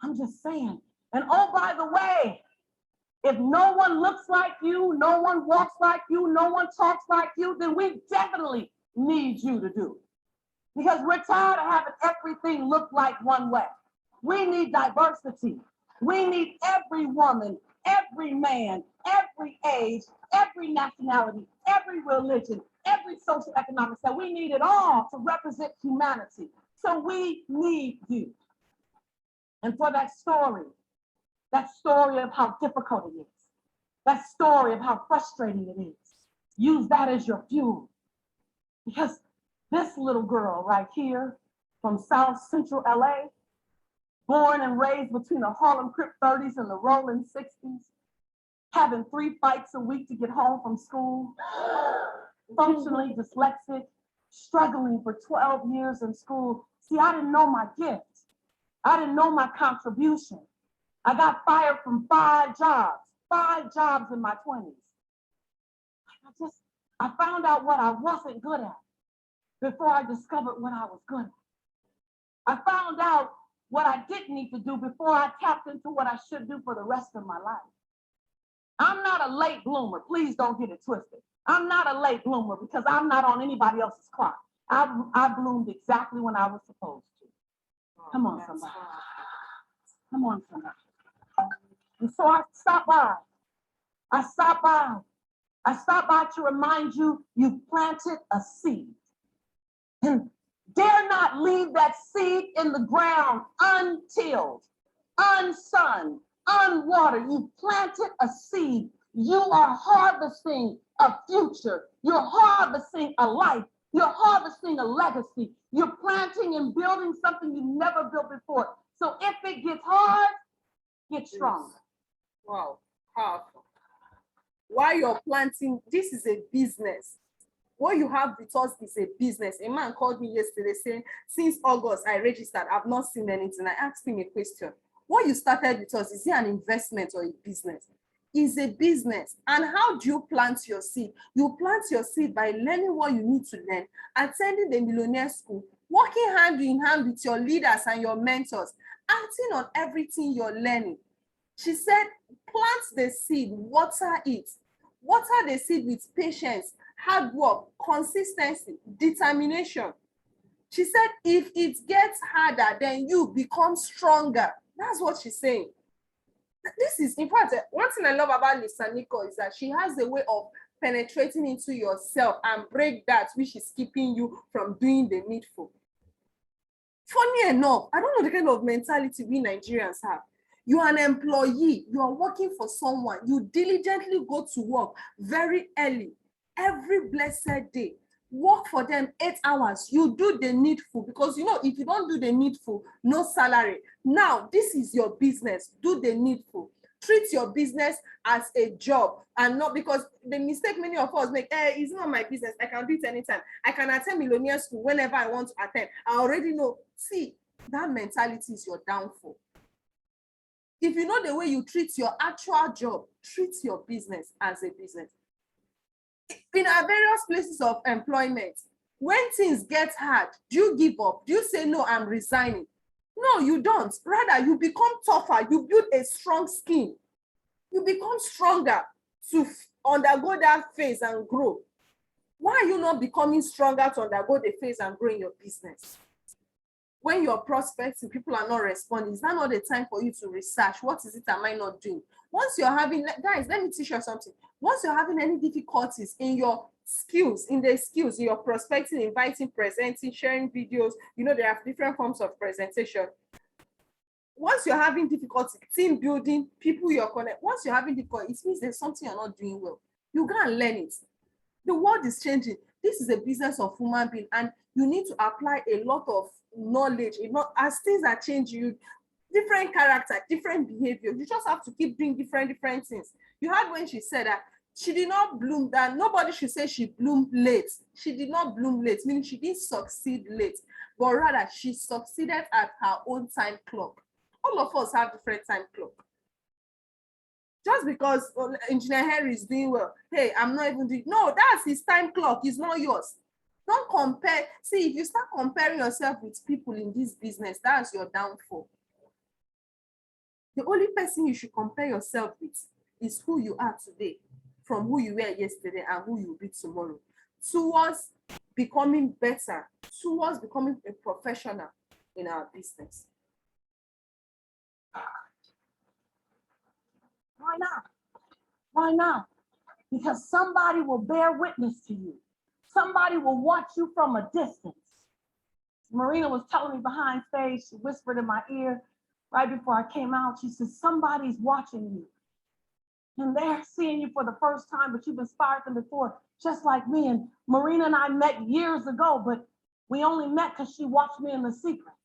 Speaker 3: I'm just saying. And oh, by the way, if no one looks like you, no one walks like you, no one talks like you, then we definitely need you to do it. Because we're tired of having everything look like one way. We need diversity. We need every woman, every man, every age, every nationality, every religion, every social economic set. We need it all to represent humanity. So we need you. And for that story of how difficult it is, that story of how frustrating it is, use that as your fuel. Because this little girl right here from South Central LA, born and raised between the Harlem Crip 30s and the Rolling 60s, having 3 fights a week to get home from school, functionally dyslexic, struggling for 12 years in school. See, I didn't know my gift. I didn't know my contribution. I got fired from 5 jobs in my 20s. I found out what I wasn't good at before I discovered what I was good at. I found out what I didn't need to do before I tapped into what I should do for the rest of my life. I'm not a late bloomer. Please don't get it twisted. I'm not a late bloomer because I'm not on anybody else's clock. I bloomed exactly when I was supposed to. Come on, somebody. Come on, somebody. And so I stopped by. I stopped by to remind you, you planted a seed. And dare not leave that seed in the ground untilled, unsunned, unwatered. You planted a seed. You are harvesting a future. You're harvesting a life. You're harvesting a legacy. You're planting and building something you never built before. So if it gets hard, get stronger.
Speaker 1: Wow, powerful. While you're planting, this is a business. What you have with us is a business. A man called me yesterday saying, since August, I registered. I've not seen anything. I asked him a question. What you started with us, is it an investment or a business? It's a business. And how do you plant your seed? You plant your seed by learning what you need to learn, attending the millionaire school, working hand in hand with your leaders and your mentors, acting on everything you're learning. She said, plant the seed, water it. Water the seed with patience, hard work, consistency, determination. She said, if it gets harder, then you become stronger. That's what she's saying. This is, in fact, one thing I love about Lisa Nicole is that she has a way of penetrating into yourself and break that which is keeping you from doing the needful. Funny enough, I don't know the kind of mentality we Nigerians have. You are an employee, you are working for someone, you diligently go to work very early, every blessed day, work for them 8 hours, you do the needful, because you know, if you don't do the needful, no salary. Now, this is your business, do the needful. Treat your business as a job, and not, because the mistake many of us make, it's not my business, I can do it anytime. I can attend millionaire school whenever I want to attend. I already know. See, that mentality is your downfall. If you know the way you treat your actual job, treat your business as a business. In our various places of employment, when things get hard, do you give up? Do you say, no, I'm resigning? No, you don't. Rather, you become tougher. You build a strong skin. You become stronger to undergo that phase and grow. Why are you not becoming stronger to undergo the phase and grow in your business? When you're prospecting, people are not responding. Is that not the time for you to research? What is it am I not doing? Once you're having, guys, let me teach you something. Once you're having any difficulties in your skills, in your prospecting, inviting, presenting, sharing videos, you know, there are different forms of presentation. Once you're having difficulty, team building, people you're connecting, once you're having difficulty, it means there's something you're not doing well. You go and learn it. The world is changing. this is a business of human being, and you need to apply a lot of knowledge. As things are changing, different character, different behavior. You just have to keep doing different things. You heard when she said that she did not bloom, that nobody should say she bloomed late. She did not bloom late, meaning she didn't succeed late, but rather she succeeded at her own time clock. All of us have different time clock. Just because Engineer Henry is doing well, hey, I'm not even doing, no, that's his time clock, it's not yours. Don't compare. See, if you start comparing yourself with people in this business, that's your downfall. The only person you should compare yourself with is who you are today, from who you were yesterday and who you'll be tomorrow, towards becoming better, towards becoming a professional in our business.
Speaker 3: Why not? Why not? Because somebody will bear witness to you. Somebody will watch you from a distance. Marina was telling me behind stage, she whispered in my ear right before I came out, she said, somebody's watching you. And they're seeing you for the first time, but you've inspired them before, just like me. And Marina and I met years ago, but we only met because she watched me in the secret.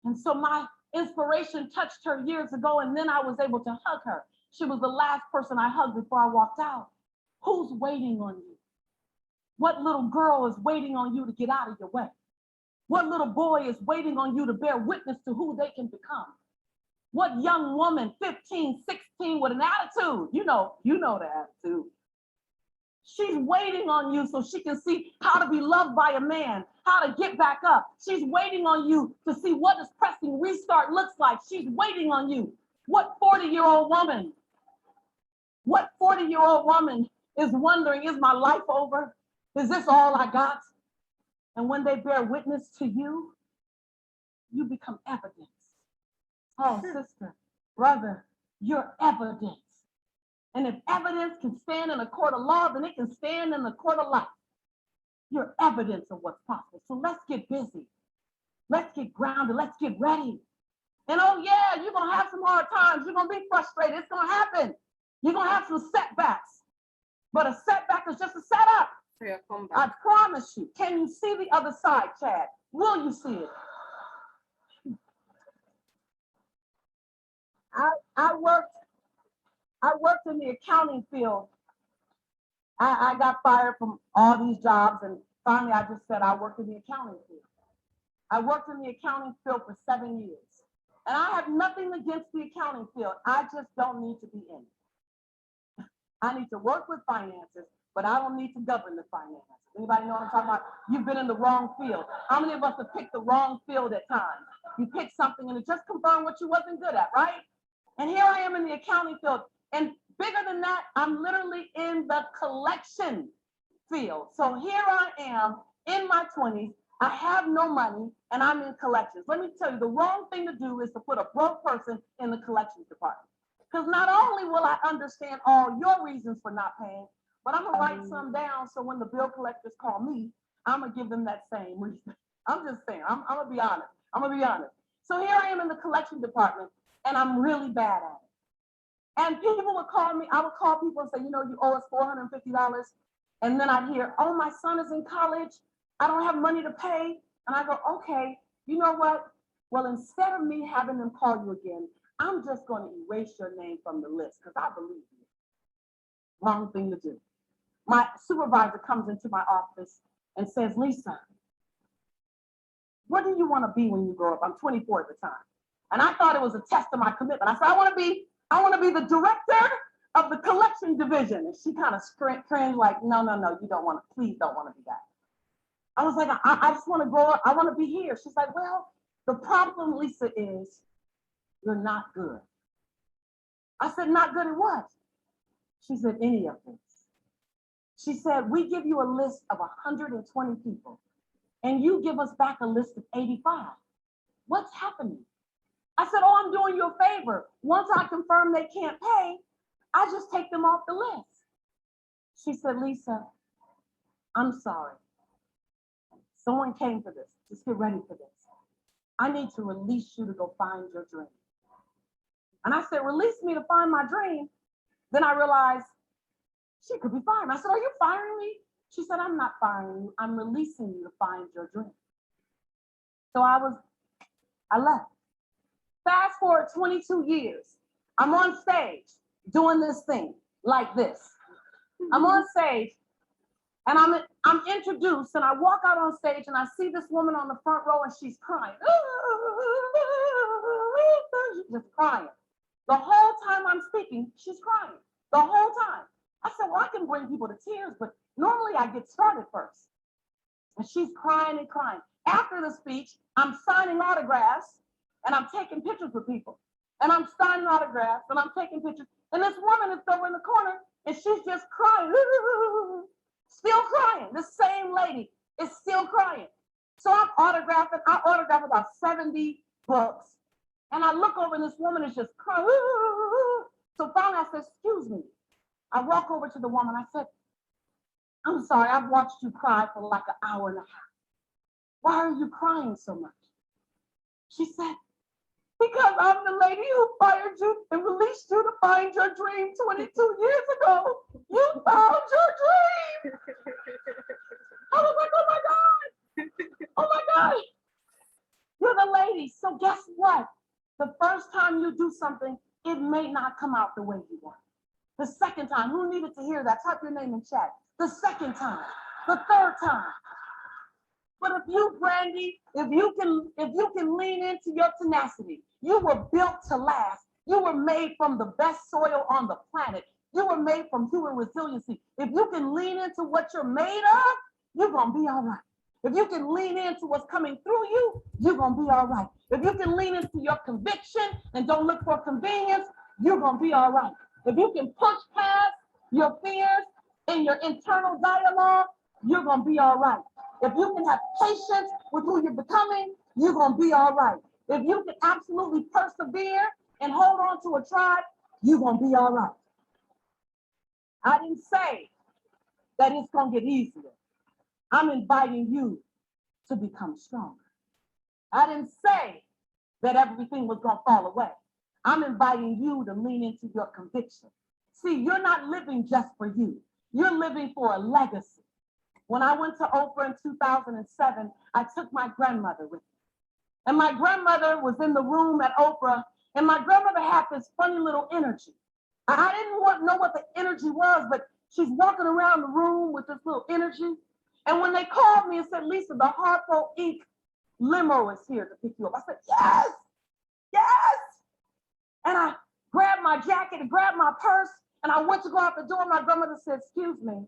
Speaker 3: And so my inspiration touched her years ago, and then I was able to hug her. She was the last person I hugged before I walked out. Who's waiting on you? What little girl is waiting on you to get out of your way? What little boy is waiting on you to bear witness to who they can become? What young woman, 15, 16, with an attitude, you know the attitude. She's waiting on you so she can see how to be loved by a man, how to get back up. She's waiting on you to see what does pressing restart looks like. She's waiting on you. What 40-year-old woman is wondering, is my life over? Is this all I got? And when they bear witness to you, you become evidence. Oh, sister, brother, you're evidence. And if evidence can stand in a court of law, then it can stand in the court of life. You're evidence of what's possible. So let's get busy. Let's get grounded. Let's get ready. And oh yeah, you're going to have some hard times. You're going to be frustrated. It's going to happen. You're going to have some setbacks. But a setback is just a setup. I promise you. Can you see the other side, Chad? Will you see it? I worked in the accounting field. I got fired from all these jobs, and finally I just said I worked in the accounting field. I worked in the accounting field for 7 years. And I have nothing against the accounting field. I just don't need to be in it. I need to work with finances, but I don't need to govern the finances. Anybody know what I'm talking about? You've been in the wrong field. How many of us have picked the wrong field at times? You picked something and it just confirmed what you wasn't good at, right? And here I am in the accounting field. And bigger than that, I'm literally in the collection field. So here I am in my 20s. I have no money and I'm in collections. Let me tell you, the wrong thing to do is to put a broke person in the collections department. Because not only will I understand all your reasons for not paying, but I'm gonna write some down so when the bill collectors call me, I'm gonna give them that same reason. I'm just saying, I'm gonna be honest. I'm gonna be honest. So here I am in the collection department and I'm really bad at it. And people would call me, I would call people and say, you know, you owe us $450. And then I'd hear, oh, my son is in college. I don't have money to pay. And I go, okay, you know what? Well, instead of me having them call you again, I'm just going to erase your name from the list because I believe you. Wrong thing to do. My supervisor comes into my office and says, Lisa, what do you want to be when you grow up? I'm 24 at the time. And I thought it was a test of my commitment. I said, I want to be the director of the collection division. And she kind of cringed like, no, you don't want to, please don't want to be that. I was like, I just want to grow up. I want to be here. She's like, well, the problem, Lisa, is you're not good. I said, not good at what? She said, any of this. She said, we give you a list of 120 people and you give us back a list of 85. What's happening? I said, oh, I'm doing you a favor. Once I confirm they can't pay, I just take them off the list. She said, Lisa, I'm sorry. Someone came for this. Just get ready for this. I need to release you to go find your dream. And I said, release me to find my dream. Then I realized she could be fired. I said, are you firing me? She said, I'm not firing you. I'm releasing you to find your dream. So I left. Fast forward 22 years. I'm on stage doing this thing like this. I'm on stage and I'm introduced and I walk out on stage and I see this woman on the front row and she's crying. She's just crying. The whole time I'm speaking, she's crying. The whole time. I said, well, I can bring people to tears, but normally I get started first. And she's crying and crying. After the speech, I'm signing autographs and I'm taking pictures with people. And I'm signing autographs and I'm taking pictures. And this woman is over in the corner and she's just crying. Still crying. The same lady is still crying. So I'm autographing. I autographed about 70 books. And I look over and this woman is just crying. So finally I said, excuse me. I walk over to the woman. I said, I'm sorry, I've watched you cry for like an hour and a half. Why are you crying so much? She said, because I'm the lady who fired you and released you to find your dream 22 years ago. You found your dream. I was like, oh my God. Oh my God. You're the lady. So guess what? The first time you do something, it may not come out the way you want. The second time, who needed to hear that? Type your name in chat. The second time, the third time. But if you, Brandy, if you can lean into your tenacity, you were built to last. You were made from the best soil on the planet. You were made from human resiliency. If you can lean into what you're made of, you're gonna be all right. If you can lean into what's coming through you, you're gonna be all right. If you can lean into your conviction and don't look for convenience, you're gonna be all right. If you can push past your fears and your internal dialogue, you're gonna be all right. If you can have patience with who you're becoming, you're gonna be all right. If you can absolutely persevere and hold on to a tribe, you're gonna be all right. I didn't say that it's gonna get easier. I'm inviting you to become stronger. I didn't say that everything was gonna fall away. I'm inviting you to lean into your conviction. See, you're not living just for you. You're living for a legacy. When I went to Oprah in 2007, I took my grandmother with me. And my grandmother was in the room at Oprah, and my grandmother had this funny little energy. I didn't know what the energy was, but she's walking around the room with this little energy. And when they called me and said, Lisa, the Harpo Inc. limo is here to pick you up, I said, yes, yes. And I grabbed my jacket and grabbed my purse, and I went to go out the door. My grandmother said, excuse me,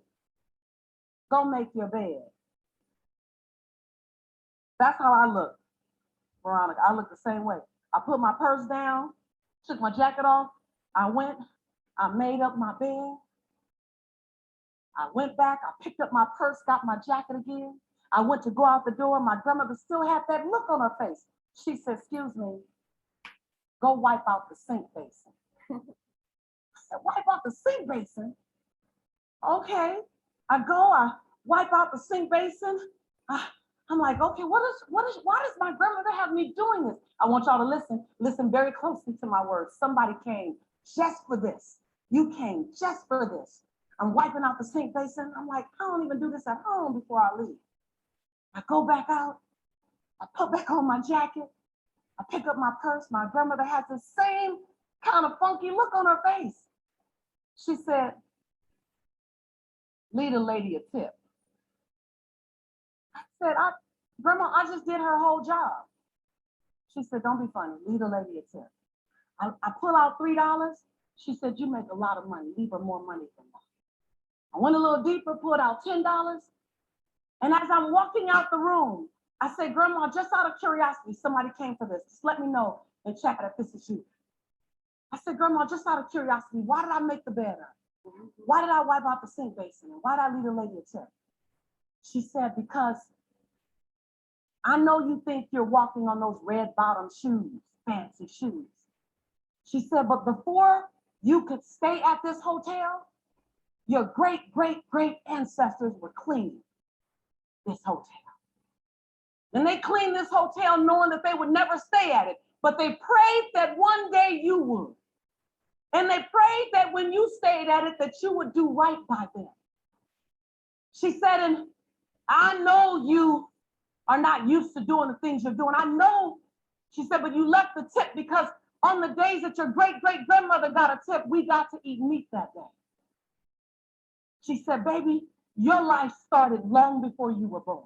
Speaker 3: go make your bed. That's how I look, Veronica. I look the same way. I put my purse down, took my jacket off. I went, I made up my bed. I went back, I picked up my purse, got my jacket again. I went to go out the door. My grandmother still had that look on her face. She said, excuse me, go wipe out the sink basin. I said, wipe out the sink basin? Okay. I wipe out the sink basin. I'm like, okay, why does my grandmother have me doing this? I want y'all to listen very closely to my words. Somebody came just for this. You came just for this. I'm wiping out the sink basin. I'm like, I don't even do this at home before I leave. I go back out. I put back on my jacket. I pick up my purse. My grandmother has the same kind of funky look on her face. She said, leave a lady a tip. I said, Grandma, I just did her whole job. She said, don't be funny. Leave the lady a tip. I pull out $3. She said, you make a lot of money. Leave her more money than that. I went a little deeper, pulled out $10. And as I'm walking out the room, I said, Grandma, just out of curiosity, somebody came for this. Just let me know in chat if this is you. I said, Grandma, just out of curiosity, why did I make the bed up? Why did I wipe out the sink basin? And why did I leave the lady a tip? She said, because I know you think you're walking on those red bottom shoes, fancy shoes. She said, but before you could stay at this hotel, your great, great, great ancestors were cleaning this hotel. And they cleaned this hotel knowing that they would never stay at it, but they prayed that one day you would. And they prayed that when you stayed at it, that you would do right by them. She said, and I know you are not used to doing the things you're doing. I know, she said, but you left the tip because on the days that your great-great-grandmother got a tip, we got to eat meat that day. She said, baby, your life started long before you were born.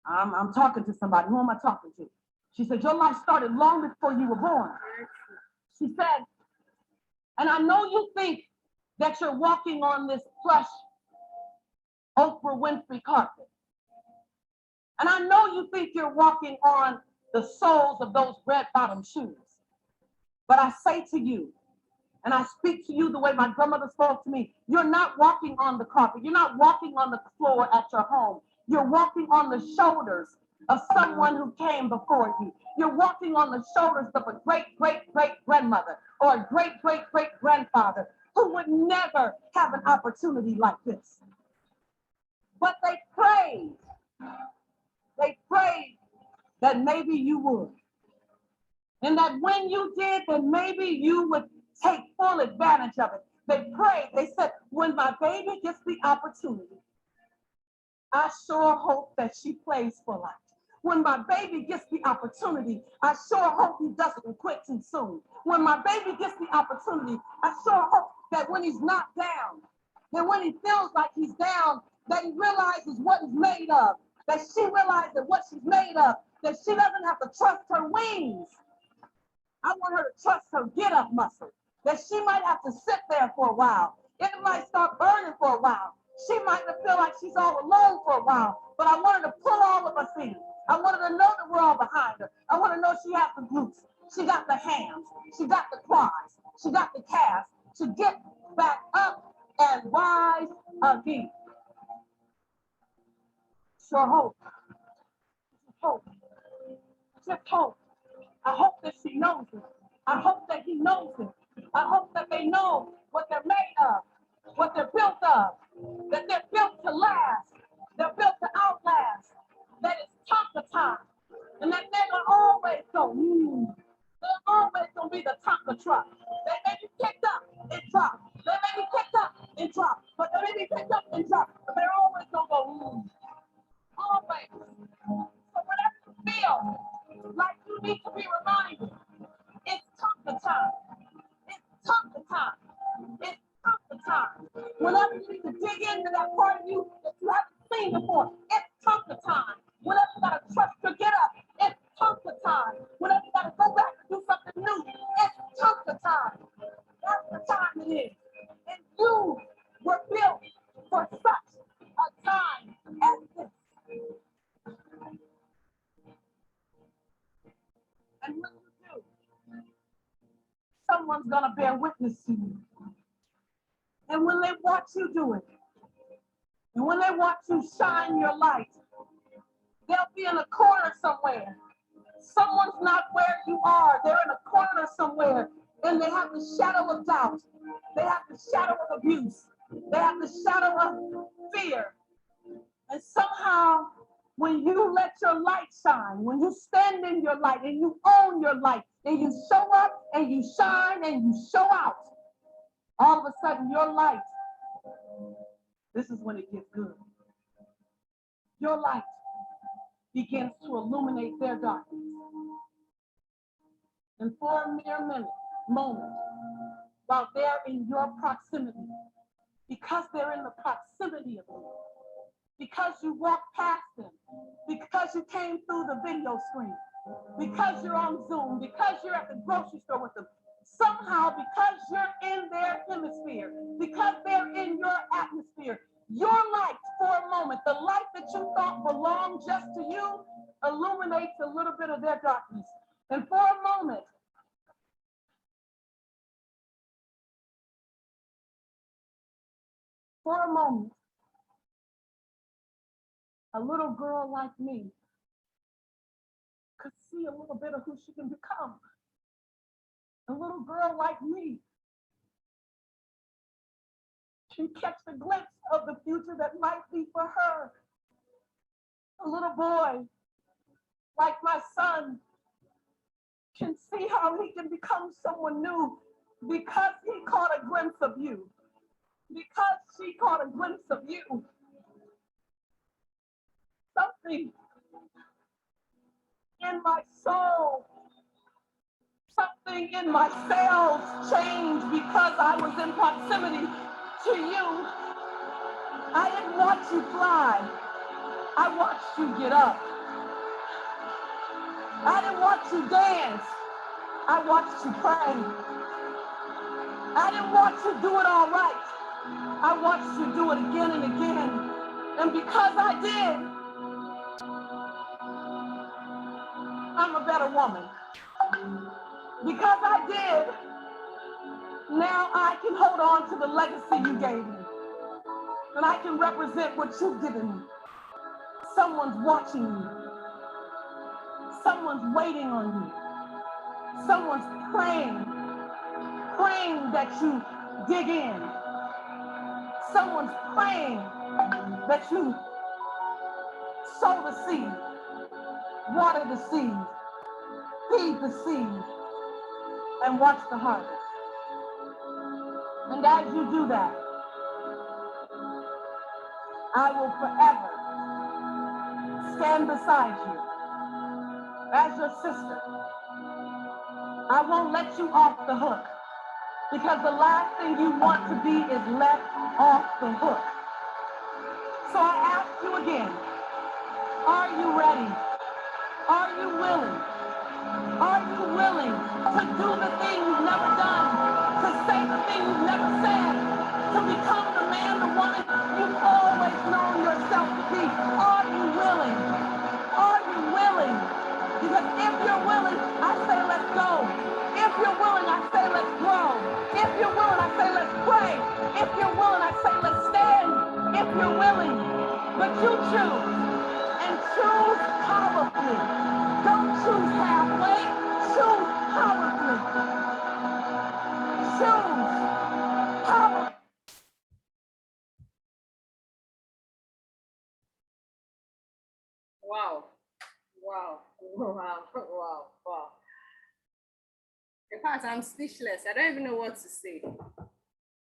Speaker 3: I'm talking to somebody. Who am I talking to? She said, your life started long before you were born. She said, and I know you think that you're walking on this plush Oprah Winfrey carpet. And I know you think you're walking on the soles of those red bottom shoes. But I say to you, and I speak to you the way my grandmother spoke to me, you're not walking on the carpet. You're not walking on the floor at your home. You're walking on the shoulders of someone who came before you. You're walking on the shoulders of a great-great-great-grandmother or a great-great-great-grandfather who would never have an opportunity like this. But they prayed. They prayed that maybe you would. And that when you did, then maybe you would take full advantage of it. They prayed. They said, when my baby gets the opportunity, I sure hope that she plays for life. When my baby gets the opportunity, I sure hope he doesn't quit too soon. When my baby gets the opportunity, I sure hope that when he's knocked down, that when he feels like he's down, that he realizes what he's made of, that she realizes what she's made of, that she doesn't have to trust her wings. I want her to trust her get-up muscle, that she might have to sit there for a while. It might start burning for a while. She might feel like she's all alone for a while, but I want her to pull all of us in. I want her to know that we're all behind her. I want her to know she has the glutes. She got the hands. She got the quads. She got the calves to get back up and rise again. Sure hope. Hope. Just hope. I hope that she knows it. I hope that he knows it. I hope that they know what they're made of, what they're built of, that they're built to last, they're built to outlast, that it's Tonka time, and that they're going to always go, they're always going to be the Tonka truck. They may be picked up and dropped. They may be picked up and dropped, but they may be picked up and dropped, but they're always going to go, always. So whenever you feel like you need to be reminded, it's Tonka time. It's Tonka time. It's Tonka time. Whenever you need to dig into that part of you that you haven't seen before, it's Tonka time. Whenever you got to trust your get up, it's Tonka time. Whenever you got to go back and do something new, it's Tonka time. That's the time it is. And you were built for such a time as this. And when you do, someone's going to bear witness to you. And when they watch you do it, and when they watch you shine your light, they'll be in a corner somewhere. Someone's not where you are. They're in a corner somewhere, and they have the shadow of doubt. They have the shadow of abuse. They have the shadow of fear. And somehow, when you let your light shine, when you stand in your light and you own your light, and you show up and you shine and you show out, all of a sudden your light, this is when it gets good. Your light begins to illuminate their darkness. And for a mere moment, while they're in your proximity, because they're in the proximity of you, because you walked past them, because you came through the video screen, because you're on Zoom, because you're at the grocery store with them, somehow because you're in their hemisphere, because they're in your atmosphere, your light for a moment, the light that you thought belonged just to you, illuminates a little bit of their darkness. And for a moment, a little girl like me could see a little bit of who she can become. A little girl like me can catch a glimpse of the future that might be for her. A little boy like my son can see how he can become someone new because he caught a glimpse of you, because she caught a glimpse of you. Something in my soul, something in my cells changed because I was in proximity to you. I didn't watch you fly. I watched you get up. I didn't watch you dance. I watched you pray. I didn't watch you do it all right. I watched you do it again and again. And because I did, I'm a better woman. Because I did, now I can hold on to the legacy you gave me. And I can represent what you've given me. Someone's watching you. Someone's waiting on you. Someone's praying that you dig in. Someone's praying that you sow the seed, water the seed, feed the seed, and watch the harvest. And as you do that, I will forever stand beside you as your sister. I won't let you off the hook, because the last thing you want to be is left off the hook. So I ask you again, are you ready? Are you willing? Are you willing to do the thing you've never done, to say the thing you've never said, to become the man, the woman you've always known yourself to be? Are you willing? Are you willing? Because if you're willing, I say let's go. If you're willing, I say let's grow. If you're willing, I say let's pray. If you're willing, I say let's stand. If you're willing, but you choose, and choose powerfully. Don't choose halfway, choose powerfully. Choose powerfully.
Speaker 1: Wow. Wow. Wow. Wow. Wow. In fact, I'm speechless. I don't even know what to say.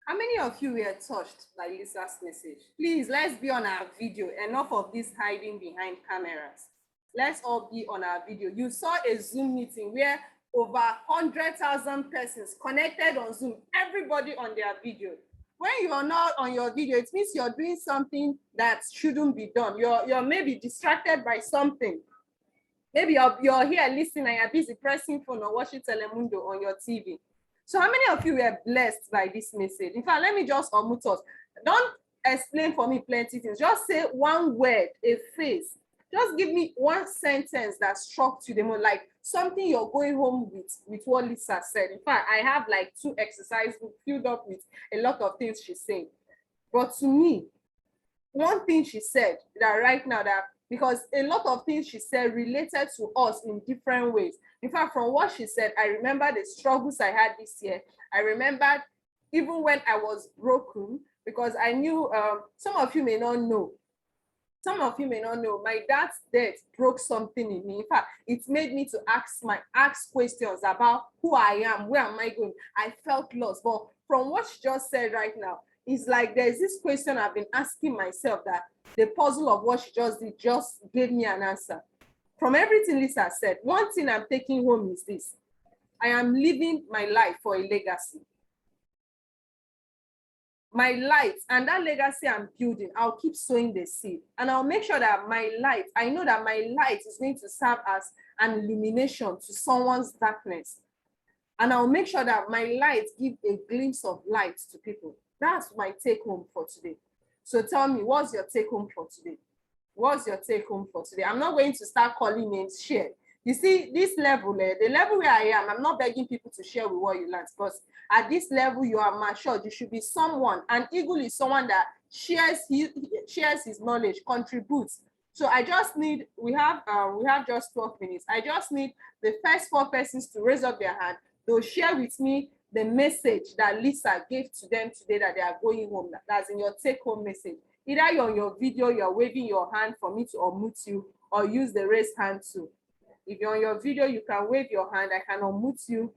Speaker 1: How many of you were touched by Lisa's message? Please, let's be on our video. Enough of this hiding behind cameras. Let's all be on our video. You saw a Zoom meeting where over 100,000 persons connected on Zoom, everybody on their video. When you're not on your video, it means you're doing something that shouldn't be done. You're maybe distracted by something. Maybe you're here listening and you're busy pressing phone or watching Telemundo on your TV. So how many of you were blessed by this message? In fact, let me just unmute us. Don't explain for me plenty things. Just say one word, a phrase. Just give me one sentence that struck you the most, like something you're going home with what Lisa said. In fact, I have like 2 exercises filled up with a lot of things she's saying. But to me, one thing she said that right now, that because a lot of things she said related to us in different ways. In fact, from what she said, I remember the struggles I had this year. I remembered even when I was broken, because I knew, some of you may not know. Some of you may not know, my dad's death broke something in me. In fact, it made me to ask questions about who I am, where am I going? I felt lost. But from what she just said right now, it's like there's this question I've been asking myself, that the puzzle of what she just did just gave me an answer. From everything Lisa said, one thing I'm taking home is this: I am living my life for a legacy. My light, and that legacy I'm building, I'll keep sowing the seed, and I'll make sure that my light, I know that my light is going to serve as an illumination to someone's darkness. And I'll make sure that my light give a glimpse of light to people. That's my take home for today. So tell me, what's your take home for today? What's your take home for today? I'm not going to start calling names, share. You see, this level, the level where I am, I'm not begging people to share with what you learned, because at this level, you are matured. You should be someone. An eagle is someone that shares his knowledge, contributes. So I just need, we have just 12 minutes. I just need the first 4 persons to raise up their hand. They'll share with me the message that Lisa gave to them today, that they are going home. That's in your take-home message. Either you're on your video, you're waving your hand for me to unmute you, or use the raise hand too. If you're on your video, you can wave your hand. I can unmute you,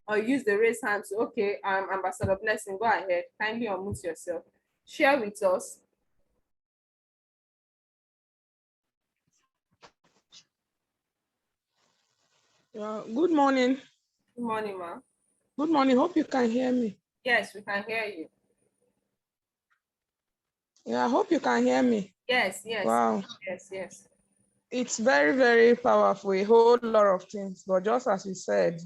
Speaker 1: or use the raise hand to, okay, Ambassador Blessing, go ahead. Kindly unmute yourself. Share with us.
Speaker 4: Good morning.
Speaker 1: Good morning, ma.
Speaker 4: Good morning. Hope you can hear me.
Speaker 1: Yes, we can hear you.
Speaker 4: Yeah, I hope you can hear me.
Speaker 1: Yes, yes.
Speaker 4: Wow.
Speaker 1: Yes, yes.
Speaker 4: It's very, very powerful, a whole lot of things. But just as you said,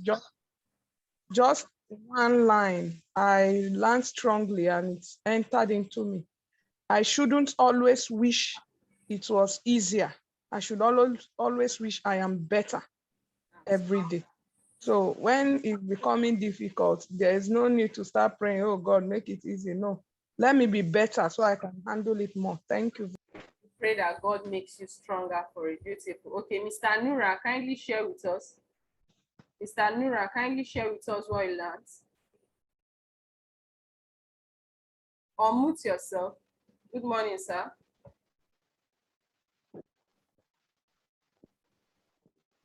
Speaker 4: just one line, I learned strongly and it's entered into me. I shouldn't always wish it was easier. I should always wish I am better every day. So when it's becoming difficult, there is no need to start praying, oh God, make it easy. No, let me be better so I can handle it more. Thank you.
Speaker 1: Pray that God makes you stronger for it. Beautiful. Okay, Mr. Nura, kindly share with us. Mr. Nura, kindly share with us what you learned. Unmute yourself. Good morning, sir.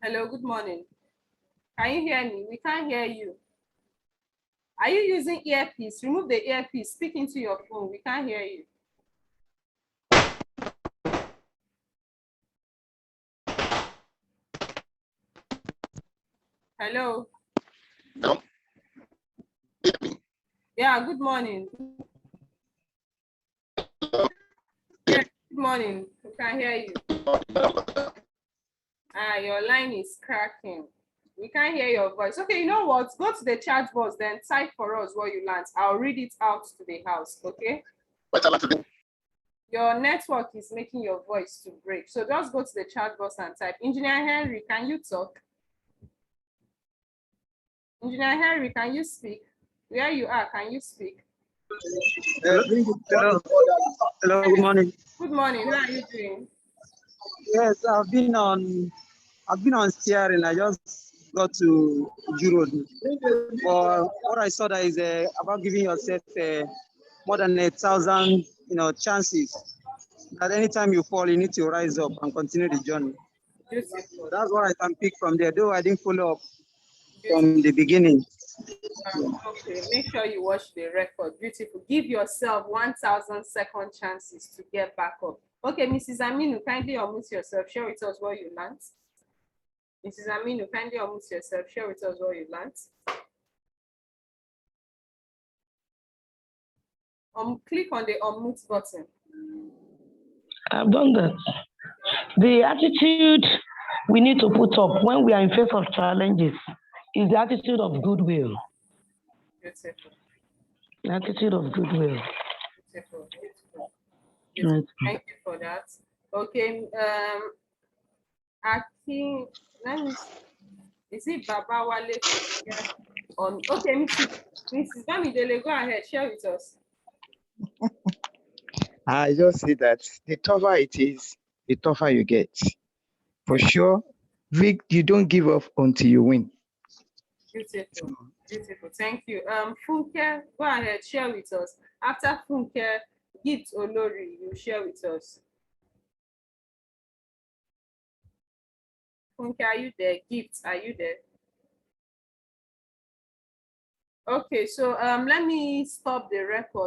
Speaker 1: Hello, good morning. Can you hear me? We can't hear you. Are you using earpiece? Remove the earpiece. Speak into your phone. We can't hear you. Hello.
Speaker 5: No.
Speaker 1: Yeah, good morning. Yeah, good morning. We can hear you. Your line is cracking. We can't hear your voice. Okay, you know what? Go to the chat box, then type for us what you learned. I'll read it out to the house, okay? Your network is making your voice to break. So just go to the chat box and type. Engineer Henry, can you talk? Engineer Henry, can you speak? Where you are, can you speak?
Speaker 6: Hello, good morning.
Speaker 1: Good morning. How are you doing?
Speaker 6: Yes, I've been on steering. I just got to Europe. But what I saw that is about giving yourself more than 1,000, chances. That anytime you fall, you need to rise up and continue the journey.
Speaker 1: Beautiful.
Speaker 6: So that's what I can pick from there. Though I didn't follow up from the beginning.
Speaker 1: Okay, make sure you watch the record. Beautiful. Give yourself 1,000 second chances to get back up. Okay, Mrs. Aminu, kindly unmute yourself. Share with us what you learned. Mrs. Aminu, kindly unmute yourself. Share with us what you learned. Click on the unmute button.
Speaker 7: I've done that. The attitude we need to put up when we are in face of challenges is the attitude of goodwill.
Speaker 1: Beautiful.
Speaker 7: The attitude of goodwill.
Speaker 1: Beautiful. Beautiful. Beautiful.
Speaker 7: Right.
Speaker 1: Thank you for that. Okay. I think, let me see. Is it Baba Wale? Okay, Mrs. Bamidele, go ahead. Share with us.
Speaker 8: I just say that the tougher it is, the tougher you get. For sure, Vic, you don't give up until you win.
Speaker 1: Beautiful, beautiful. Thank you. Funke, go ahead, share with us. After Funke, Gift Olori, you share with us. Funke, are you there? Gift, are you there? Okay, so let me stop the record.